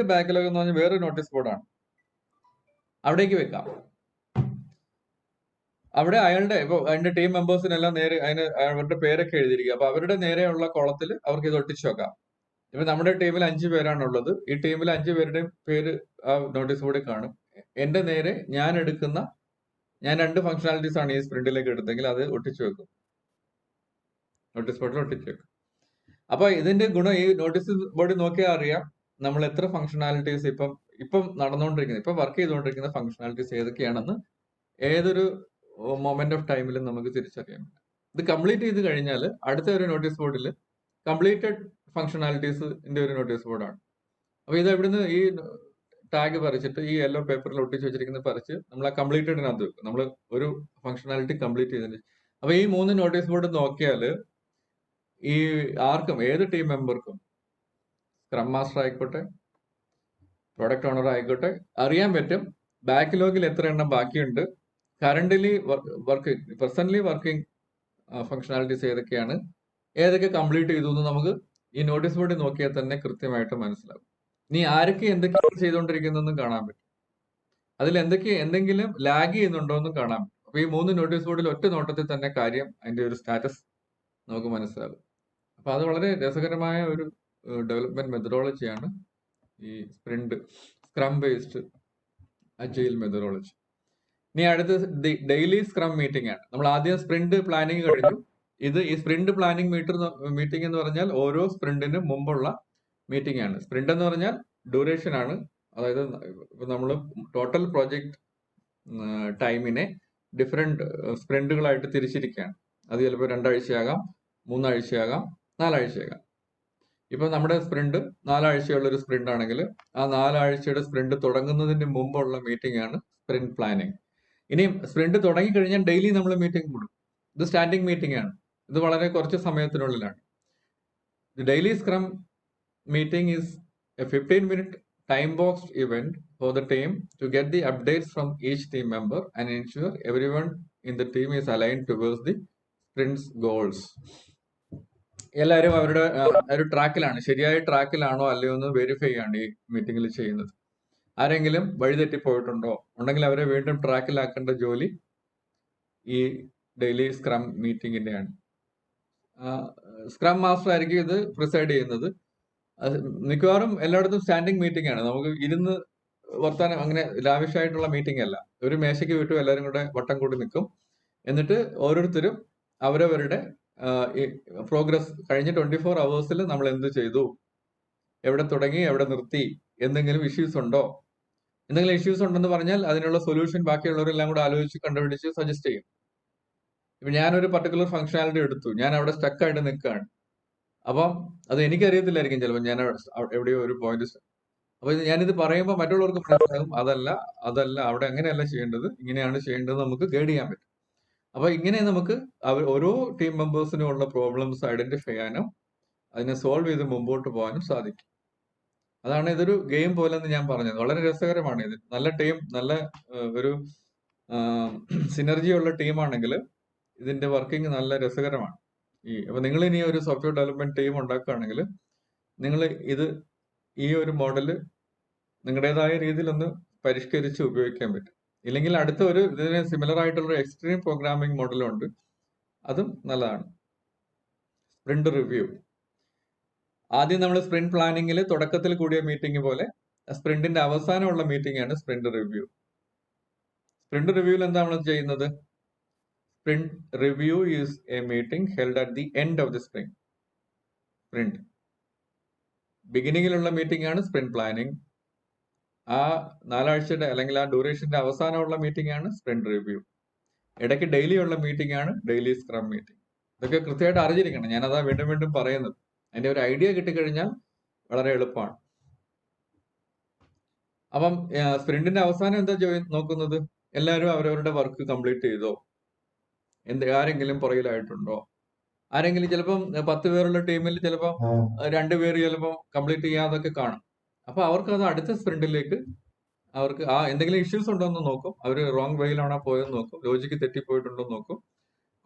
A: എന്ന് പറഞ്ഞാൽ വേറെ നോട്ടീസ് ബോർഡാണ്, അവിടേക്ക് വെക്കാം. അവിടെ അയാളുടെ ഇപ്പൊ അതിന്റെ ടീം മെമ്പേഴ്സിനെല്ലാം നേരെ അതിന് അവരുടെ പേരൊക്കെ എഴുതിയിരിക്കുക. അപ്പൊ അവരുടെ നേരെയുള്ള കോളത്തിൽ അവർക്ക് ഇത് ഒട്ടിച്ചു വെക്കാം. ഇപ്പൊ നമ്മുടെ ടീമിൽ 5 പേരാണുള്ളത്. ഈ ടീമിൽ 5 പേരുടെയും പേര് ആ നോട്ടീസ് ബോർഡിൽ കാണും. എന്റെ നേരെ ഞാൻ 2 ഫങ്ഷണാലിറ്റീസ് ആണ് ഈ സ്പ്രിന്റിലേക്ക് എടുത്തെങ്കിൽ അത് ഒട്ടിച്ചു വെക്കും, നോട്ടീസ് ബോർഡിൽ ഒട്ടിച്ചു വെക്കും. അപ്പൊ ഇതിന്റെ ഗുണം, ഈ നോട്ടീസ് ബോർഡിൽ നോക്കിയാൽ അറിയാം നമ്മൾ എത്ര ഫങ്ഷണാലിറ്റീസ് ഇപ്പം നടന്നുകൊണ്ടിരിക്കുന്നത്, ഇപ്പൊ വർക്ക് ചെയ്തുകൊണ്ടിരിക്കുന്ന ഫങ്ഷണാലിറ്റീസ് ഏതൊക്കെയാണെന്ന് ഏതൊരു മൊമെന്റ് ഓഫ് ടൈമിലും നമുക്ക് തിരിച്ചറിയാൻ പറ്റും. ഇത് കംപ്ലീറ്റ് ചെയ്ത് കഴിഞ്ഞാൽ അടുത്ത ഒരു നോട്ടീസ് ബോർഡിൽ കംപ്ലീറ്റഡ് ഫങ്ഷണാലിറ്റീസിന്റെ ഒരു നോട്ടീസ് ബോർഡാണ്. അപ്പൊ ഇത് എവിടുന്ന് ഈ ടാഗ് പറിച്ചിട്ട് ഈ യെല്ലോ പേപ്പറിൽ ഒട്ടിച്ച് വെച്ചിരിക്കുന്നത് പറിച്ച് നമ്മൾ ആ കംപ്ലീറ്റഡിനകത്ത് വെക്കും. നമ്മൾ ഒരു ഫങ്ഷണാലിറ്റി കംപ്ലീറ്റ് ചെയ്തതിന്. അപ്പൊ ഈ 3 നോട്ടീസ് ബോർഡ് നോക്കിയാൽ ഈ ആർക്കും, ഏത് ടീം മെമ്പർക്കും, സ്ക്രം മാസ്റ്റർ ആയിക്കോട്ടെ പ്രൊഡക്റ്റ് ഓണർ ആയിക്കോട്ടെ, അറിയാൻ പറ്റും ബാക്ക്ലോഗിൽ എത്ര എണ്ണം ബാക്കിയുണ്ട്, പ്രസന്റ്ലി വർക്കിംഗ് ഫങ്ഷണാലിറ്റീസ് ഏതൊക്കെയാണ്, ഏതൊക്കെ കംപ്ലീറ്റ് ചെയ്തു എന്ന് നമുക്ക് ഈ നോട്ടീസ് ബോർഡിൽ നോക്കിയാൽ തന്നെ കൃത്യമായിട്ട് മനസ്സിലാവും. ഇനി ആരൊക്കെ എന്തൊക്കെയാണ് ചെയ്തുകൊണ്ടിരിക്കുന്നതെന്നും കാണാൻ പറ്റും. അതിൽ എന്തെങ്കിലും ലാഗ് ചെയ്യുന്നുണ്ടോ എന്നും കാണാൻ പറ്റും. അപ്പൊ ഈ 3 നോട്ടീസ് ബോർഡിൽ ഒറ്റ നോട്ടത്തിൽ തന്നെ കാര്യം, അതിന്റെ ഒരു സ്റ്റാറ്റസ് നമുക്ക് മനസ്സിലാകും. അപ്പൊ അത് വളരെ രസകരമായ ഒരു ഡെവലപ്മെന്റ് മെത്തഡോളജിയാണ് ഈ സ്ക്രം ബേസ്ഡ് അജൈൽ മെത്തഡോളജി. ഇനി അടുത്ത് ഡെയിലി സ്ക്രം മീറ്റിംഗ് ആണ്. നമ്മൾ ആദ്യം സ്പ്രിന്റ് പ്ലാനിങ് കഴിഞ്ഞു. ഈ സ്പ്രിന്റ് പ്ലാനിങ് മീറ്റിംഗ് എന്ന് പറഞ്ഞാൽ ഓരോ സ്പ്രിന്റിന് മുമ്പുള്ള മീറ്റിംഗ് ആണ്. സ്പ്രിന്റ് എന്ന് പറഞ്ഞാൽ ഡ്യൂറേഷൻ ആണ്. അതായത് ഇപ്പൊ നമ്മൾ ടോട്ടൽ പ്രോജക്റ്റ് ടൈമിനെ ഡിഫറെന്റ് സ്പ്രിന്റുകളായിട്ട് തിരിച്ചിരിക്കുകയാണ്. അത് ചിലപ്പോൾ 2 ആഴ്ചയാകാം, 3 ആഴ്ചയാകാം, 4 ആഴ്ചയാകാം. ഇപ്പൊ നമ്മുടെ സ്പ്രിന്റ് 4 ആഴ്ചയുള്ള ഒരു സ്പ്രിന്റ് ആണെങ്കിൽ ആ 4 ആഴ്ചയുടെ സ്പ്രിന്റ് തുടങ്ങുന്നതിന് മുമ്പുള്ള മീറ്റിംഗ് ആണ് സ്പ്രിന്റ് പ്ലാനിങ്. ഇനി സ്പ്രിന്റ് തുടങ്ങിക്കഴിഞ്ഞാൽ ഡെയിലി നമ്മൾ മീറ്റിംഗ് കൂടും. ഇത് സ്റ്റാൻഡിംഗ് മീറ്റിംഗ് ആണ്. ഇത് വളരെ കുറച്ച് സമയത്തിനുള്ളിലാണ്. Daily scrum meeting is a 15-minute time-boxed event for the team to get the updates from each team member and ensure everyone in the team is aligned towards the sprint's goals. എല്ലാവരും അവരുടെ ഒരു ട്രാക്കിലാണ്, ശരിയായ ട്രാക്കിലാണോ അല്ലയോ എന്ന് verify ആണ് ഈ മീറ്റിംഗിൽ ചെയ്യുന്നത്. ആരെങ്കിലും വഴിതെറ്റിപ്പോയിട്ടുണ്ടോ ഉണ്ടെങ്കിൽ അവരെ വീണ്ടും ട്രാക്കിലാക്കേണ്ട ജോലി ഈ ഡെയിലി സ്ക്രം മീറ്റിംഗിന്റെയാണ്. സ്ക്രം മാസ്റ്റർ ആയിരിക്കും ഇത് പ്രിസൈഡ് ചെയ്യുന്നത്. മിക്കവാറും എല്ലായിടത്തും സ്റ്റാൻഡിംഗ് മീറ്റിംഗ് ആണ്. നമുക്ക് ഇരുന്ന് വർത്താനം, അങ്ങനെ ലാവിഷായിട്ടുള്ള മീറ്റിംഗ് അല്ല. ഒരു മേശയ്ക്ക് വിട്ടു എല്ലാവരും കൂടെ വട്ടം കൂടി നിൽക്കും. എന്നിട്ട് ഓരോരുത്തരും അവരവരുടെ പ്രോഗ്രസ് കഴിഞ്ഞ 24 hours നമ്മൾ എന്ത് ചെയ്തു, എവിടെ തുടങ്ങി, എവിടെ നിർത്തി, എന്തെങ്കിലും ഇഷ്യൂസ് ഉണ്ടോ, എന്തെങ്കിലും ഇഷ്യൂസ് ഉണ്ടെന്ന് പറഞ്ഞാൽ അതിനുള്ള സൊല്യൂഷൻ ബാക്കിയുള്ളവരെല്ലാം കൂടെ ആലോചിച്ച് കണ്ടുപിടിച്ച് സജസ്റ്റ് ചെയ്യും. ഇപ്പൊ ഞാനൊരു പർട്ടിക്കുലർ ഫംഗ്ഷനാലിറ്റി എടുത്തു, ഞാൻ അവിടെ സ്റ്റക്കായിട്ട് നിൽക്കുകയാണ്. അപ്പം അത് എനിക്കറിയത്തില്ലായിരിക്കും ചിലപ്പോൾ, ഞാൻ എവിടെയോ ഒരു പോയിന്റ്. അപ്പൊ ഞാനിത് പറയുമ്പോൾ മറ്റുള്ളവർക്ക് മനസ്സിലാകും അതല്ല അവിടെ അങ്ങനെയല്ല ചെയ്യേണ്ടത്, ഇങ്ങനെയാണ് ചെയ്യേണ്ടത്, നമുക്ക് ഗൈഡ് ചെയ്യാൻ പറ്റും. അപ്പൊ ഇങ്ങനെ നമുക്ക് ഓരോ ടീം മെമ്പേഴ്സിനും ഉള്ള പ്രോബ്ലംസ് ഐഡന്റിഫൈ ചെയ്യാനും അതിനെ സോൾവ് ചെയ്ത് മുമ്പോട്ട് പോകാനും സാധിക്കും. അതാണ് ഇതൊരു ഗെയിം പോലെ എന്ന് ഞാൻ പറഞ്ഞത്. വളരെ രസകരമാണ് ഇത്. നല്ല ടീം, നല്ല ഒരു സിനർജി ഉള്ള ടീമാണെങ്കിൽ ഇതിന്റെ വർക്കിംഗ് നല്ല രസകരമാണ്. അപ്പൊ നിങ്ങൾ ഇനി ഒരു സോഫ്റ്റ്വെയർ ഡെവലപ്മെന്റ് ടീം ഉണ്ടാക്കുകയാണെങ്കിൽ നിങ്ങൾ ഈ ഒരു മോഡല് നിങ്ങളുടേതായ രീതിയിൽ ഒന്ന് പരിഷ്കരിച്ച് ഉപയോഗിക്കാൻ പറ്റും. ഇല്ലെങ്കിൽ അടുത്ത ഒരു ഇതിന് സിമിലർ ആയിട്ടുള്ള എക്സ്ട്രീം പ്രോഗ്രാമിംഗ് മോഡലുണ്ട്, അതും നല്ലതാണ്. Sprint review. ആദ്യം നമ്മൾ സ്പ്രിന്റ് പ്ലാനിങ്ങിൽ തുടക്കത്തിൽ കൂടിയ മീറ്റിംഗ് പോലെ സ്പ്രിന്റിന്റെ അവസാനമുള്ള മീറ്റിംഗ് ആണ് സ്പ്രിന്റ് റിവ്യൂ. സ്പ്രിന്റ് റിവ്യൂവിൽ എന്താ നമ്മൾ ചെയ്യുന്നത്? Sprint review is a meeting held at the end of the sprint. ബിഗിനിങ്ങിലുള്ള മീറ്റിംഗ് ആണ് സ്പ്രിന്റ് പ്ലാനിങ്. ആ 4 ആഴ്ചയുടെ അല്ലെങ്കിൽ ആ ഡ്യൂറേഷന്റെ അവസാനമുള്ള മീറ്റിംഗ് ആണ് സ്പ്രിന്റ് റിവ്യൂ. ഇടയ്ക്ക് ഡെയിലി ഉള്ള മീറ്റിംഗ് ആണ് ഡെയിലി സ്ക്രം മീറ്റിംഗ്. ഇതൊക്കെ കൃത്യമായിട്ട് അറിഞ്ഞിരിക്കണം. ഞാനതാ വീണ്ടും വീണ്ടും പറയുന്നത്. അതിന്റെ ഒരു ഐഡിയ കിട്ടിക്കഴിഞ്ഞാൽ വളരെ എളുപ്പമാണ്. അപ്പം സ്പ്രിന്റിന്റെ അവസാനം എന്താ നോക്കുന്നത്? എല്ലാവരും അവരവരുടെ വർക്ക് കംപ്ലീറ്റ് ചെയ്തോ, ആരെങ്കിലും പുറകിലായിട്ടുണ്ടോ? ആരെങ്കിലും ചിലപ്പം 10 പേരുള്ള ടീമിൽ ചിലപ്പോൾ 2 പേര് ചിലപ്പോൾ കംപ്ലീറ്റ് ചെയ്യാതൊക്കെ കാണും. അപ്പൊ അവർക്ക് അത് അടുത്ത സ്പ്രിന്റിലേക്ക് അവർക്ക് എന്തെങ്കിലും ഇഷ്യൂസ് ഉണ്ടോ എന്ന് നോക്കും. അവർ റോങ് വേയിലാണോ പോയെന്ന് നോക്കും, ലോജിക്ക് തെറ്റിപ്പോയിട്ടുണ്ടോ എന്ന് നോക്കും.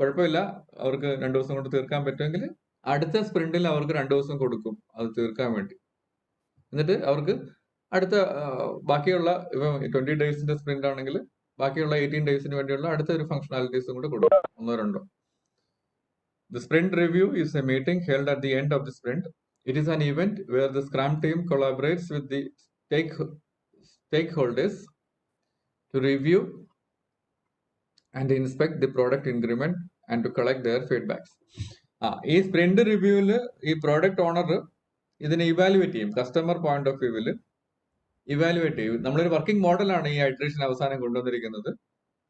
A: കുഴപ്പമില്ല, അവർക്ക് 2 ദിവസം കൊണ്ട് തീർക്കാൻ പറ്റുമെങ്കിൽ അടുത്ത സ്പ്രിന്റിൽ അവർക്ക് 2 ദിവസം കൊടുക്കും അത് തീർക്കാൻ വേണ്ടി. എന്നിട്ട് അവർക്ക് അടുത്ത ബാക്കിയുള്ള 20 ഡേയ്സിന്റെ സ്പ്രിന്റ് ആണെങ്കിൽ ബാക്കിയുള്ള 18 ഡേയ്സിന് വേണ്ടിയുള്ള അടുത്ത ഒരു ഫംഗ്ഷനാലിറ്റീസും കൂടെ കൊടുക്കും, 1-2. The sprint review is a meeting held at the end of the sprint. It is an event where the Scrum team collaborates with the stakeholders to review and inspect the product increment and to collect their feedbacks. ഈ sprint റിവ്യൂവിൽ ഈ product owner ഇതിനെ evaluate ചെയ്യും. Customer point of വ്യൂവിൽ evaluate ചെയ്യും. നമ്മളൊരു working മോഡലാണ് ഈ iteration അവസാനം കൊണ്ടുവന്നിരിക്കുന്നത്.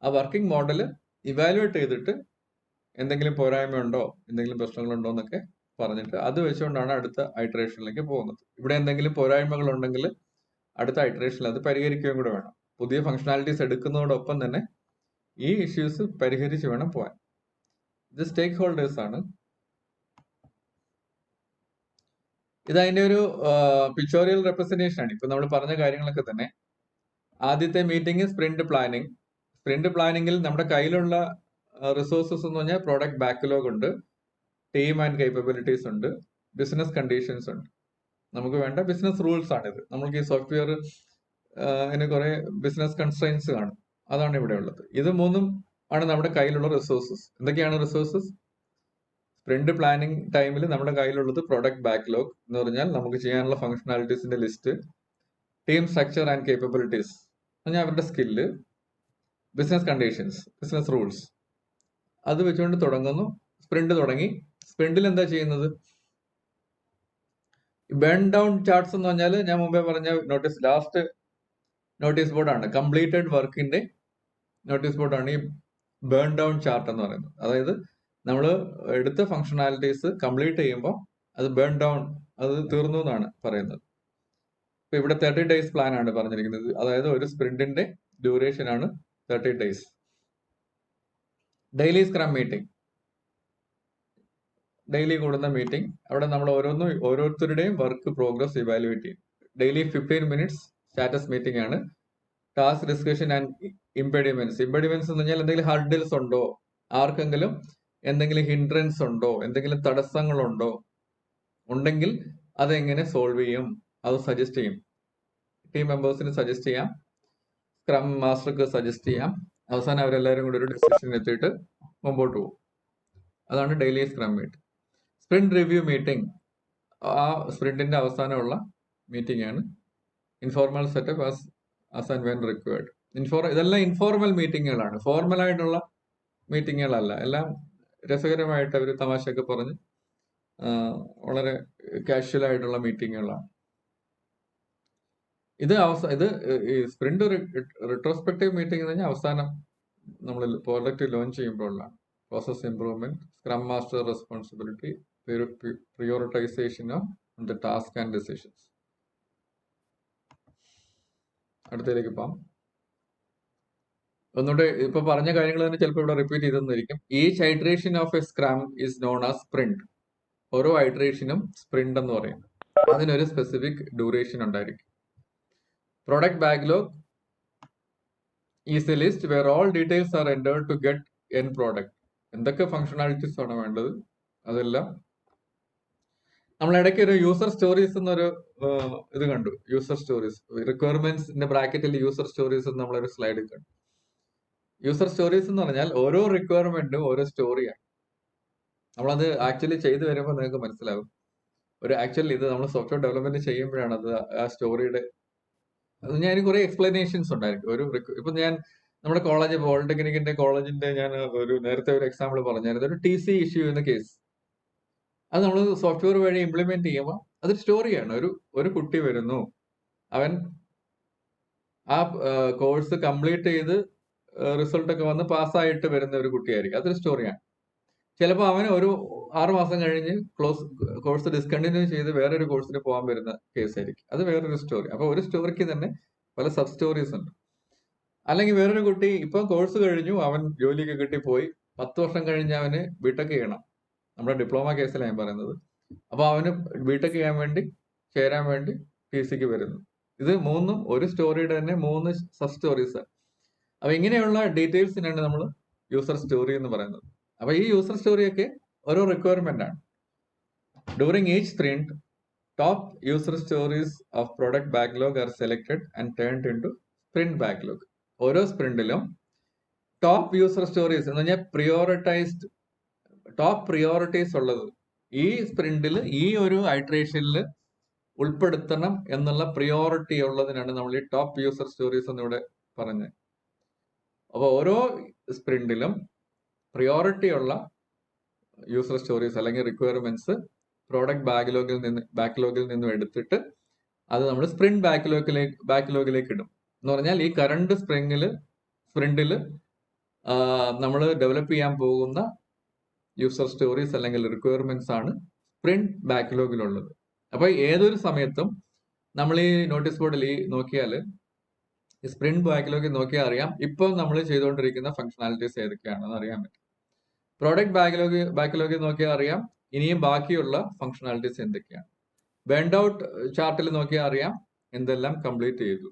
A: ആ വർക്കിംഗ് മോഡൽ ഇവാലുവേറ്റ് ചെയ്തിട്ട് എന്തെങ്കിലും പോരായ്മയുണ്ടോ, എന്തെങ്കിലും പ്രശ്നങ്ങളുണ്ടോ എന്നൊക്കെ പറഞ്ഞിട്ട് അത് വെച്ചുകൊണ്ടാണ് അടുത്ത ഐട്രേഷനിലേക്ക് പോകുന്നത്. ഇവിടെ എന്തെങ്കിലും പോരായ്മകൾ ഉണ്ടെങ്കിൽ അടുത്ത ഐട്രേഷനിൽ അത് പരിഹരിക്കുകയും കൂടെ വേണം. പുതിയ ഫംഗ്ഷനാലിറ്റീസ് എടുക്കുന്നതോടൊപ്പം തന്നെ ഈ ഇഷ്യൂസ് പരിഹരിച്ച് വേണം പോകാൻ. ഇത് സ്റ്റേക്ക് ഹോൾഡേഴ്സ് ആണ്. ഇത് അതിന്റെ ഒരു പിക്ചോറിയൽ റെപ്രസെന്റേഷൻ ആണ്. ഇപ്പൊ നമ്മൾ പറഞ്ഞ കാര്യങ്ങളൊക്കെ തന്നെ. ആദ്യത്തെ മീറ്റിംഗ് സ്പ്രിന്റ് പ്ലാനിങ്. സ്പ്രിന്റ് പ്ലാനിങ്ങിൽ നമ്മുടെ കയ്യിലുള്ള റിസോഴ്സസ് എന്ന് പറഞ്ഞാൽ പ്രോഡക്റ്റ് ബാക്ക്ലോഗ് ഉണ്ട്, ടീം ആൻഡ് കേപ്പബിലിറ്റീസ് ഉണ്ട്, ബിസിനസ് കണ്ടീഷൻസ് ഉണ്ട്. നമുക്ക് വേണ്ട ബിസിനസ് റൂൾസ് ആണിത്. നമുക്ക് ഈ സോഫ്റ്റ്വെയർ കുറെ ബിസിനസ് കൺസ്ട്രെയിൻസ് കാണും, അതാണ് ഇവിടെ ഉള്ളത്. ഇത് മൂന്നും ആണ് നമ്മുടെ കയ്യിലുള്ള റിസോഴ്സസ്. എന്തൊക്കെയാണ് റിസോഴ്സസ്? സ്പ്രിന്റ് പ്ലാനിങ് ടൈമിൽ നമ്മുടെ കയ്യിലുള്ളത് പ്രോഡക്റ്റ് ബാക്ക്ലോഗ് എന്ന് പറഞ്ഞാൽ നമുക്ക് ചെയ്യാനുള്ള ഫംഗ്ഷനാലിറ്റീസിന്റെ list, team structure and capabilities പറഞ്ഞാൽ അവരുടെ skill, business conditions, business rules. അത് വെച്ചുകൊണ്ട് തുടങ്ങുന്നു. സ്പ്രിന്റ് തുടങ്ങി. സ്പ്രിന്റിൽ എന്താ ചെയ്യുന്നത്? ബേൺ ഡൗൺ ചാർട്ട്സ് എന്ന് പറഞ്ഞാൽ ഞാൻ മുമ്പേ പറഞ്ഞ ലാസ്റ്റ് നോട്ടീസ് ബോർഡാണ്, കംപ്ലീറ്റഡ് വർക്കിന്റെ നോട്ടീസ് ബോർഡാണ് ഈ ബേൺ ഡൗൺ ചാർട്ട് എന്ന് പറയുന്നത്. അതായത് നമ്മൾ എടുത്ത ഫംഗ്ഷനാലിറ്റീസ് കംപ്ലീറ്റ് ചെയ്യുമ്പോൾ അത് ബേൺ ഡൗൺ, അത് തീർന്നു എന്നാണ് പറയുന്നത്. ഇപ്പൊ ഇവിടെ 30 days പ്ലാൻ ആണ് പറഞ്ഞിരിക്കുന്നത്. അതായത് ഒരു സ്പ്രിന്റിന്റെ ഡ്യൂറേഷൻ ആണ് 30 days. Daily scrum meeting, daily കൂടുന്ന മീറ്റിംഗ്. അവിടെ നമ്മൾ ഓരോരുത്തരുടെയും വർക്ക് പ്രോഗ്രസ് ഇവാലുവേറ്റ് ചെയ്യും. ഡെയിലി 15 minutes സ്റ്റാറ്റസ് മീറ്റിംഗ് ആണ്. Task discussion and impediments. Impediments എന്ന് പറഞ്ഞാൽ എന്തെങ്കിലും ഹർഡിൽസ് ഉണ്ടോ, ആർക്കെങ്കിലും എന്തെങ്കിലും ഹിൻഡ്രൻസ് ഉണ്ടോ, എന്തെങ്കിലും തടസ്സങ്ങളുണ്ടോ, ഉണ്ടെങ്കിൽ അതെങ്ങനെ സോൾവ് ചെയ്യും, അത് സജസ്റ്റ് ചെയ്യും. ടീം മെമ്പേഴ്സിന് സജസ്റ്റ് ചെയ്യാം, സ്ക്രം മാസ്റ്റർക്ക് സജസ്റ്റ് ചെയ്യാം. അവസാനം അവരെല്ലാവരും കൂടി ഒരു ഡിസിഷൻ എത്തിയിട്ട് മുമ്പോട്ട് പോകും. അതാണ് daily scrum meeting. Sprint review meeting ആ സ്പ്രിന്റിന്റെ അവസാനമുള്ള മീറ്റിംഗ് ആണ്. Informal setup as and when required. ഇതെല്ലാം ഇൻഫോർമൽ മീറ്റിങ്ങുകളാണ്, ഫോർമൽ ആയിട്ടുള്ള മീറ്റിങ്ങുകളല്ല. എല്ലാം രസകരമായിട്ട് അവർ തമാശയൊക്കെ പറഞ്ഞ് വളരെ കാഷ്വൽ ആയിട്ടുള്ള മീറ്റിങ്ങുകളാണ്. ഇത് ഈ സ്പ്രിന്റ് റിട്രോസ്പെക്റ്റീവ് മീറ്റിംഗ് എന്ന് പറഞ്ഞാൽ അവസാനം നമ്മൾ പ്രോഡക്റ്റ് ലോഞ്ച് ചെയ്യുമ്പോഴുള്ളതാണ്. process improvement, Scrum Master responsibility, prioritization of the task and decisions. അടുത്തതിലേക്ക് പോകാം. ഒന്നുകൂടെ ഇപ്പൊ പറഞ്ഞ കാര്യങ്ങൾ തന്നെ ചിലപ്പോൾ ഇവിടെ റിപ്പീറ്റ് ചെയ്തെന്നിരിക്കും. Each iteration of a scrum is known as sprint. ഓരോ ഐട്രേഷനും സ്പ്രിന്റ് എന്ന് പറയും. അതിനൊരു സ്പെസിഫിക് ഡ്യൂറേഷൻ ഉണ്ടായിരിക്കും. Product backlog is a list where all details are entered to get an product. എന്തൊക്കെ ഫംഗ്ഷനാലിറ്റീസ് ആണ് വേണ്ടത് അതെല്ലാം. നമ്മൾ ഇടയ്ക്ക് ഒരു യൂസർ സ്റ്റോറീസ് എന്നൊരു ഇത് കണ്ടു. യൂസർ സ്റ്റോറീസ്, റിക്വയർമെന്റ്സിന്റെ ബ്രാക്കറ്റിൽ യൂസർ സ്റ്റോറീസ് നമ്മളൊരു സ്ലൈഡിൽ കണ്ടു. യൂസർ സ്റ്റോറീസ് എന്ന് പറഞ്ഞാൽ ഓരോ റിക്വയർമെന്റും ഓരോ സ്റ്റോറിയാണ്. നമ്മളത് ആക്ച്വലി ചെയ്തു വരുമ്പോൾ നിങ്ങൾക്ക് മനസ്സിലാവും. ആക്ച്വലി ഇത് നമ്മൾ സോഫ്റ്റ്വെയർ ഡെവലപ്മെന്റ് ചെയ്യുമ്പോഴാണ് അത് ആ സ്റ്റോറിയുടെ ഞാൻ കുറെ എക്സ്പ്ലനേഷൻസ് ഉണ്ടായിരിക്കും. ഇപ്പൊ ഞാൻ നമ്മുടെ കോളേജ് പോളിടെക്നിക്കിന്റെ കോളേജിന്റെ ഞാൻ നേരത്തെ ഒരു എക്സാമ്പിൾ പറഞ്ഞായിരുന്നു. ഒരു TC ഇഷ്യൂ എന്ന കേസ്. അത് നമ്മൾ സോഫ്റ്റ്വെയർ വഴി ഇംപ്ലിമെന്റ് ചെയ്യുമ്പോൾ അതൊരു സ്റ്റോറിയാണ്. ഒരു കുട്ടി വരുന്നു, അവൻ ആ കോഴ്സ് കംപ്ലീറ്റ് ചെയ്ത് റിസൾട്ട് ഒക്കെ വന്ന് പാസ്സായിട്ട് വരുന്ന ഒരു കുട്ടിയായിരിക്കും. അതൊരു സ്റ്റോറിയാണ്. ചിലപ്പോൾ അവന് ഒരു 6 മാസം കഴിഞ്ഞ് കോഴ്സ് ഡിസ്കണ്ടിന്യൂ ചെയ്ത് വേറൊരു കോഴ്സിന് പോകാൻ വരുന്ന കേസായിരിക്കും. അത് വേറൊരു സ്റ്റോറി. അപ്പൊ ഒരു സ്റ്റോറിക്ക് തന്നെ പല സബ് സ്റ്റോറീസ് ഉണ്ട്. അല്ലെങ്കിൽ വേറൊരു കുട്ടി ഇപ്പൊ കോഴ്സ് കഴിഞ്ഞു, അവൻ ജോലിയൊക്കെ കിട്ടിപ്പോയി, 10 വർഷം കഴിഞ്ഞ് അവന് ബിടെക് ചെയ്യണം. നമ്മുടെ ഡിപ്ലോമ കേസിലാണ് ഞാൻ പറയുന്നത്. അപ്പൊ അവന് ബിടെക് ചേരാൻ വേണ്ടി TCക്ക് വരുന്നു. ഇത് മൂന്നും ഒരു സ്റ്റോറിയുടെ തന്നെ 3 സബ് സ്റ്റോറീസ്. അപ്പൊ ഇങ്ങനെയുള്ള ഡീറ്റെയിൽസിനാണ് നമ്മൾ യൂസർ സ്റ്റോറി എന്ന് പറയുന്നത്. അപ്പൊ ഈ യൂസർ സ്റ്റോറിയൊക്കെ ഓരോ റിക്വയർമെന്റ് ആണ്. During each sprint, top user stories of product backlog are selected and turned into sprint backlog. ഓരോ സ്പ്രിന്റിലും ടോപ്പ് യൂസർ സ്റ്റോറീസ് എന്ന് പറഞ്ഞാൽ ടോപ്പ് പ്രിയോറിറ്റീസ് ഉള്ളത് ഈ സ്പ്രിന്റിൽ ഈ ഒരു ഐട്രേഷനിൽ ഉൾപ്പെടുത്തണം എന്നുള്ള പ്രിയോറിറ്റി ഉള്ളതിനാണ് നമ്മൾ ഈ ടോപ്പ് യൂസർ സ്റ്റോറീസ് എന്നിവിടെ പറഞ്ഞത്. അപ്പോൾ ഓരോ സ്പ്രിന്റിലും പ്രിയോറിറ്റി ഉള്ള യൂസർ സ്റ്റോറീസ് അല്ലെങ്കിൽ റിക്വയർമെന്റ്സ് പ്രോഡക്റ്റ് ബാക്ക്ലോഗിൽ നിന്നും എടുത്തിട്ട് അത് നമ്മൾ സ്പ്രിന്റ് ബാക്ക്ലോഗിലേക്ക് ഇടും. എന്ന് പറഞ്ഞാൽ ഈ കറണ്ട് സ്പ്രിന്റിൽ നമ്മൾ ഡെവലപ്പ് ചെയ്യാൻ പോകുന്ന യൂസർ സ്റ്റോറീസ് അല്ലെങ്കിൽ റിക്വയർമെന്റ്സ് ആണ് സ്പ്രിന്റ് ബാക്ക്ലോഗിലുള്ളത്. അപ്പൊ ഏതൊരു സമയത്തും നമ്മൾ ഈ നോട്ടീസ് ബോർഡിൽ നോക്കിയാൽ ഈ സ്പ്രിന്റ് ബാക്ക്ലോഗിൽ നോക്കിയാൽ അറിയാം ഇപ്പം നമ്മൾ ചെയ്തുകൊണ്ടിരിക്കുന്ന ഫംഗ്ഷനാലിറ്റീസ് ഏതൊക്കെയാണെന്ന് അറിയാൻ പറ്റും. പ്രോഡക്റ്റ് ബാക്ക്ലോഗിൽ നോക്കിയാൽ അറിയാം ഇനിയും ബാക്കിയുള്ള ഫംഗ്ഷനാലിറ്റീസ് എന്തൊക്കെയാണ്. ബേൺഡ് ഔട്ട് ചാർട്ടിൽ നോക്കിയാൽ അറിയാം എന്തെല്ലാം കംപ്ലീറ്റ് ചെയ്തു.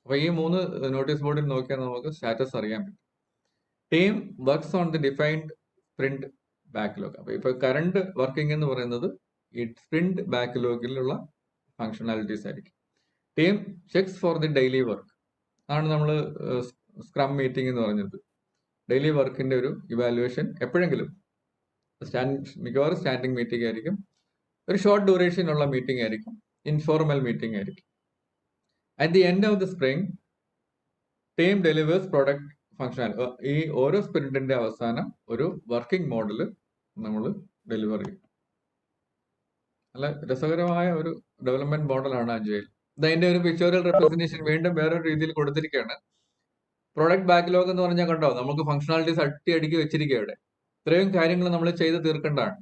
A: അപ്പൊ ഈ 3 നോട്ടീസ് ബോർഡിൽ നോക്കിയാൽ നമുക്ക് സ്റ്റാറ്റസ് അറിയാൻ പറ്റും. Team works on the defined sprint backlog. അപ്പൊ ഇപ്പൊ കറണ്ട് വർക്കിംഗ് എന്ന് പറയുന്നത് ഈ സ്പ്രിന്റ് ബാക്ക്ലോഗിലുള്ള ഫംഗ്ഷനാലിറ്റീസ് ആയിരിക്കും. Team checks for the daily work ആണ് നമ്മൾ സ്ക്രം മീറ്റിംഗ് എന്ന് പറഞ്ഞത്. ഡെയിലി വർക്കിന്റെ ഒരു ഇവാലുവേഷൻ എപ്പോഴെങ്കിലും മിക്കവാറും സ്റ്റാൻഡിംഗ് മീറ്റിംഗ് ആയിരിക്കും. ഒരു ഷോർട്ട് ഡ്യൂറേഷൻ ഉള്ള മീറ്റിംഗ് ആയിരിക്കും. ഇൻഫോർമൽ മീറ്റിംഗ് ആയിരിക്കും. At the end of the sprint team delivers product functional. ഈ ഓരോ സ്പ്രിന്റിന്റെ അവസാനം ഒരു വർക്കിംഗ് മോഡൽ നമ്മൾ ഡെലിവർ ചെയ്യും. നല്ല രസകരമായ ഒരു ഡെവലപ്മെന്റ് മോഡലാണ് അജൈൽ. ഇതിന്റെ ഒരു പിക്ചോറിയൽ റെപ്രസെന്റേഷൻ വീണ്ടും വേറൊരു രീതിയിൽ കൊടുത്തിരിക്കുകയാണ്. പ്രോഡക്റ്റ് ബാക്ക്ലോഗ് എന്ന് പറഞ്ഞാൽ കണ്ടോ, നമുക്ക് ഫംഗ്ഷനാലിറ്റീസ് അടുക്കി വെച്ചിരിക്കുക. ഇവിടെ ഇത്രയും കാര്യങ്ങൾ നമ്മൾ ചെയ്ത് തീർക്കേണ്ടതാണ്.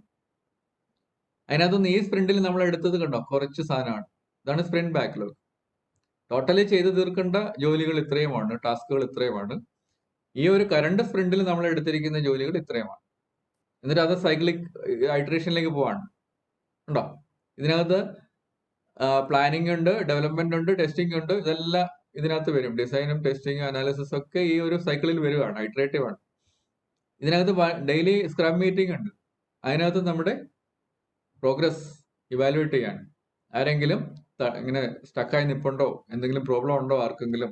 A: അതിനകത്തുനിന്ന് ഈ സ്പ്രിന്റിൽ നമ്മൾ എടുത്തത് കണ്ടോ കുറച്ച് സാധനമാണ്. ഇതാണ് സ്പ്രിന്റ് ബാക്ക്ലോഗ്. ടോട്ടലി ചെയ്ത് തീർക്കേണ്ട ജോലികൾ ഇത്രയുമാണ്, ടാസ്കുകൾ ഇത്രയുമാണ്. ഈ ഒരു കറണ്ട് സ്പ്രിന്റിൽ നമ്മൾ എടുത്തിരിക്കുന്ന ജോലികൾ ഇത്രയുമാണ്. എന്നിട്ട് അത് സൈക്ലിക് ഐട്രേഷനിലേക്ക് പോവാണ്. ഉണ്ടോ? ഇതിനകത്ത് പ്ലാനിങ് ഉണ്ട്, ഡെവലപ്മെന്റ് ഉണ്ട്, ടെസ്റ്റിംഗ് ഉണ്ട്. ഇതെല്ലാം ഇതിനകത്ത് വരും. ഡിസൈനും ടെസ്റ്റിംഗും അനാലിസിസ് ഒക്കെ ഈ ഒരു സൈക്കിളിൽ വരുവാണ്, ഐട്രേറ്റീവ് ആണ്. ഇതിനകത്ത് ഡെയിലി സ്ക്രം മീറ്റിംഗ് ഉണ്ട്. അതിനകത്ത് നമ്മുടെ പ്രോഗ്രസ് ഇവാലുവേറ്റ് ചെയ്യാൻ. ആരെങ്കിലും ഇങ്ങനെ സ്റ്റക്കായി നിൽപ്പുണ്ടോ, എന്തെങ്കിലും പ്രോബ്ലം ഉണ്ടോ, ആർക്കെങ്കിലും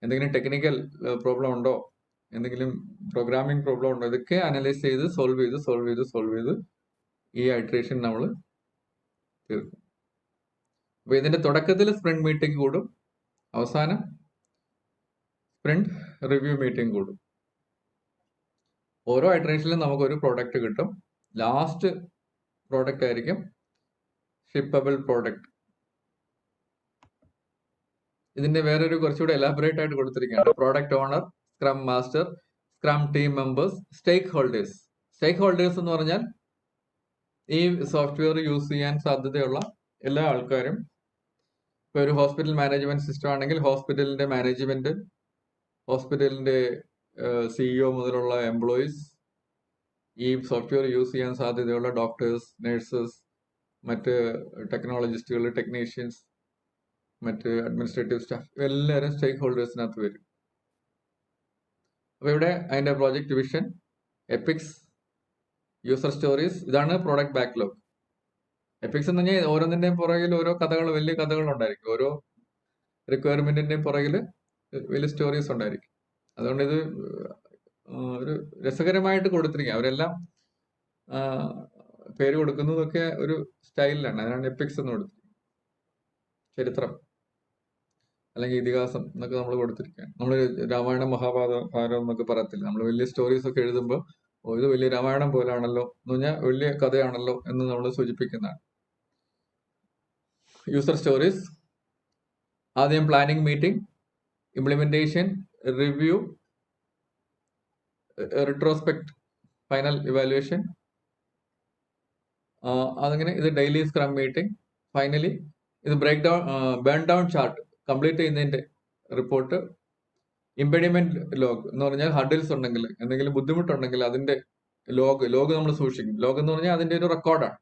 A: എന്തെങ്കിലും ടെക്നിക്കൽ പ്രോബ്ലം ഉണ്ടോ, എന്തെങ്കിലും പ്രോഗ്രാമിംഗ് പ്രോബ്ലം ഉണ്ടോ, ഇതൊക്കെ അനലൈസ് ചെയ്ത് സോൾവ് ചെയ്ത് ഈ ഐട്രേഷൻ നമ്മൾ തീർക്കും. അപ്പൊ ഇതിന്റെ തുടക്കത്തിൽ സ്പ്രിന്റ് മീറ്റിംഗ് കൂടും, അവസാനം സ്പ്രിന്റ് റിവ്യൂ മീറ്റിംഗ് കൂടും. ഓരോ ഐട്രേഷനിലും നമുക്കൊരു പ്രോഡക്റ്റ് കിട്ടും. ലാസ്റ്റ് പ്രോഡക്റ്റ് ആയിരിക്കും ഷിപ്പബിൾ പ്രോഡക്റ്റ്. ഇതിന്റെ വേറൊരു കുറച്ചുകൂടെ എലാബറേറ്റ് ആയിട്ട് കൊടുത്തിരിക്കുകയാണ്. Product owner, scrum master, scrum team members, stakeholders. Stakeholders എന്ന് പറഞ്ഞാൽ ഈ സോഫ്റ്റ്വെയർ യൂസ് ചെയ്യാൻ സാധ്യതയുള്ള എല്ലാ ആൾക്കാരും. ഇപ്പോൾ ഒരു ഹോസ്പിറ്റൽ മാനേജ്മെന്റ് സിസ്റ്റം ആണെങ്കിൽ ഹോസ്പിറ്റലിന്റെ മാനേജ്മെന്റ്, ഹോസ്പിറ്റലിന്റെ CEO മുതലുള്ള എംപ്ലോയീസ്, ഈ സോഫ്റ്റ്വെയർ യൂസ് ചെയ്യാൻ സാധ്യതയുള്ള ഡോക്ടേഴ്സ്, നഴ്സസ്, മറ്റ് ടെക്നോളജിസ്റ്റുകൾ, ടെക്നീഷ്യൻസ്, മറ്റ് അഡ്മിനിസ്ട്രേറ്റീവ് സ്റ്റാഫ്, എല്ലാവരും സ്റ്റേക്ക് ഹോൾഡേഴ്സിനകത്ത് വരും. അപ്പോൾ ഇവിടെ അതിന്റെ project vision, epics, user stories, ഇതാണ് പ്രോഡക്റ്റ് ബാക്ക്ലോഗ്. എപ്പിക്സ് എന്ന് പറഞ്ഞാൽ ഓരോന്നിന്റെയും പുറകിൽ ഓരോ കഥകൾ, വലിയ കഥകൾ ഉണ്ടായിരിക്കും. ഓരോ റിക്വയർമെന്റിന്റെയും പുറകിൽ വലിയ സ്റ്റോറീസ് ഉണ്ടായിരിക്കും. അതുകൊണ്ട് ഇത് ഒരു രസകരമായിട്ട് കൊടുത്തിരിക്കുക. അവരെല്ലാം പേര് കൊടുക്കുന്നതൊക്കെ ഒരു സ്റ്റൈലിലാണ്. അതിനാണ് എപ്പിക്സ് എന്ന് കൊടുത്തിരിക്കുന്നത്. ചരിത്രം അല്ലെങ്കിൽ ഇതിഹാസം എന്നൊക്കെ നമ്മൾ കൊടുത്തിരിക്കുകയാണ്. നമ്മൾ രാമായണം, മഹാഭാരതം എന്നൊക്കെ പറയത്തില്ല. നമ്മൾ വലിയ സ്റ്റോറീസ് ഒക്കെ എഴുതുമ്പോൾ ഇത് വലിയ രാമായണം പോലാണല്ലോ എന്ന് പറഞ്ഞാൽ വലിയ കഥയാണല്ലോ എന്ന് നമ്മൾ സൂചിപ്പിക്കുന്നതാണ്. യൂസർ സ്റ്റോറീസ്, ആദ്യം planning meeting, implementation, review, retrospect, final evaluation, അതങ്ങനെ ഇത് ഡെയിലി സ്ക്രം മീറ്റിംഗ്, ഫൈനലി ഇത് break down, burn down chart complete ചെയ്യുന്നതിന്റെ റിപ്പോർട്ട്, ഇംപെഡിമെന്റ് ലോഗ് എന്ന് പറഞ്ഞാൽ ഹഡിൽസ് ഉണ്ടെങ്കിൽ, എന്തെങ്കിലും ബുദ്ധിമുട്ടുണ്ടെങ്കിൽ അതിന്റെ ലോഗ് നമ്മൾ സൂക്ഷിക്കും. ലോഗ് എന്ന് പറഞ്ഞാൽ അതിന്റെ ഒരു റെക്കോർഡാണ്.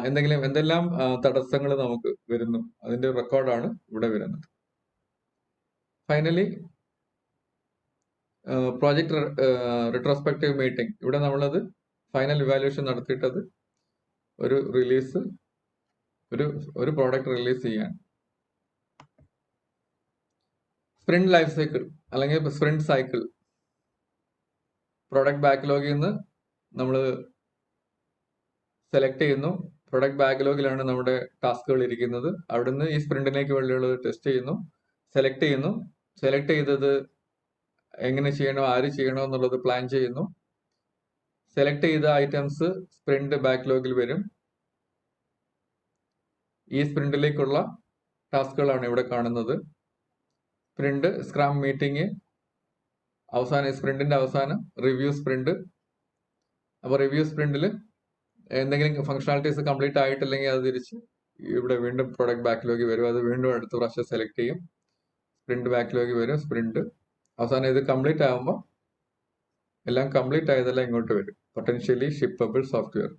A: എന്തെല്ലാം തടസ്സങ്ങൾ നമുക്ക് വരുന്നു അതിന്റെ റെക്കോർഡാണ് ഇവിടെ വരുന്നത്. ഫൈനലി പ്രോജക്ട് റിട്രോസ്പെക്റ്റീവ് മീറ്റിംഗ്, ഇവിടെ നമ്മളത് ഫൈനൽ ഇവാലുവേഷൻ നടത്തിയിട്ടത് ഒരു റിലീസ്, ഒരു പ്രോഡക്റ്റ് റിലീസ് ചെയ്യാൻ. സ്പ്രിന്റ് ലൈഫ് സൈക്കിൾ അല്ലെങ്കിൽ സ്പ്രിന്റ് സൈക്കിൾ, പ്രോഡക്റ്റ് ബാക്ക്ലോഗിൽ നിന്ന് നമ്മൾ സെലക്ട് ചെയ്യുന്നു. പ്രൊഡക്റ്റ് ബാക്ക്ലോഗിലാണ് നമ്മുടെ ടാസ്കുകൾ ഇരിക്കുന്നത്. അവിടുന്ന് ഈ സ്പ്രിന്റിലേക്ക് വേണ്ടിയുള്ളത് ടെസ്റ്റ് ചെയ്യുന്നു, സെലക്ട് ചെയ്യുന്നു. സെലക്ട് ചെയ്തത് എങ്ങനെ ചെയ്യണോ, ആര് ചെയ്യണോ എന്നുള്ളത് പ്ലാൻ ചെയ്യുന്നു. സെലക്ട് ചെയ്ത ഐറ്റംസ് സ്പ്രിന്റ് ബാക്ക്ലോഗിൽ വരും. ഈ സ്പ്രിന്റിലേക്കുള്ള ടാസ്കുകളാണ് ഇവിടെ കാണുന്നത്. സ്പ്രിന്റ്, സ്ക്രം മീറ്റിംഗ്, സ്പ്രിന്റിന്റെ അവസാനം റിവ്യൂ സ്പ്രിന്റ്. അപ്പോൾ റിവ്യൂ സ്പ്രിന്റിൽ എന്തെങ്കിലും ഫംഗ്ഷനാലിറ്റീസ് കംപ്ലീറ്റ് ആയിട്ടില്ലെങ്കിൽ അത് തിരിച്ച് ഇവിടെ വീണ്ടും പ്രൊഡക്റ്റ് ബാക്ക്ലോഗിൽ വരും. അത് വീണ്ടും അടുത്ത പ്രാവശ്യം സെലക്ട് ചെയ്യും. സ്പ്രിന്റ് ബാക്ക്ലോഗിൽ വരും. സ്പ്രിന്റ് അവസാനം ഇത് കംപ്ലീറ്റ് ആകുമ്പോൾ എല്ലാം കംപ്ലീറ്റ് ആയതെല്ലാം ഇങ്ങോട്ട് വരും. Potentially shippable software.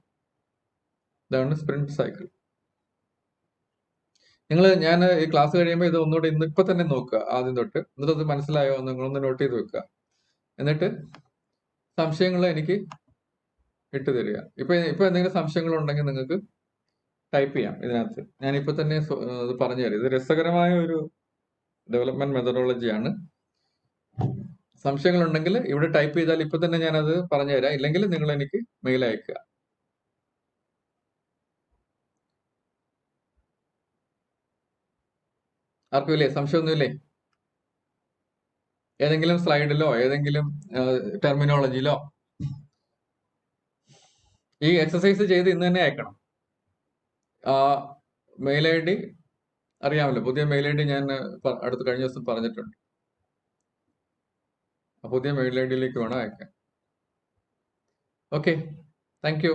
A: ഇതാണ് സ്പ്രിന്റ് സൈക്കിൾ. ഞാൻ ഈ ക്ലാസ് കഴിയുമ്പോൾ ഇത് ഒന്നുകൂടി ഇപ്പൊ തന്നെ നോക്കുക ആദ്യം തൊട്ട്. എന്നിട്ട് അത് മനസ്സിലായോ നിങ്ങളൊന്ന് നോട്ട് ചെയ്ത് വെക്കുക. എന്നിട്ട് സംശയങ്ങൾ എനിക്ക് ഇട്ട് തരിക. ഇപ്പൊ എന്തെങ്കിലും സംശയങ്ങൾ ഉണ്ടെങ്കിൽ നിങ്ങൾക്ക് ടൈപ്പ് ചെയ്യാം ഇതിനകത്ത്. ഞാനിപ്പോ തന്നെ ഇത് പറഞ്ഞു തരാം. ഇത് രസകരമായ ഒരു ഡെവലപ്മെന്റ് മെത്തഡോളജിയാണ്. സംശയങ്ങൾ ഉണ്ടെങ്കിൽ ഇവിടെ ടൈപ്പ് ചെയ്താൽ ഇപ്പൊ തന്നെ ഞാനത് പറഞ്ഞു തരാം. ഇല്ലെങ്കിൽ നിങ്ങൾ എനിക്ക് മെയിൽ അയക്കുക. ആർക്കും ഇല്ലേ? സംശയമൊന്നുമില്ലേ? ഏതെങ്കിലും സ്ലൈഡിലോ ഏതെങ്കിലും ടെർമിനോളജിയിലോ ഈ എക്സസൈസ് ചെയ്ത് ഇന്ന് തന്നെ അയക്കണം. മെയിൽ ഐ ഡി അറിയാമല്ലോ, പുതിയ മെയിൽ ഐ ഡി ഞാൻ കഴിഞ്ഞ ദിവസം പറഞ്ഞിട്ടുണ്ട്. പുതിയ മെയിൽ ഐ ഡിയിലേക്ക് വേണം അയക്കാൻ. Okay, thank you.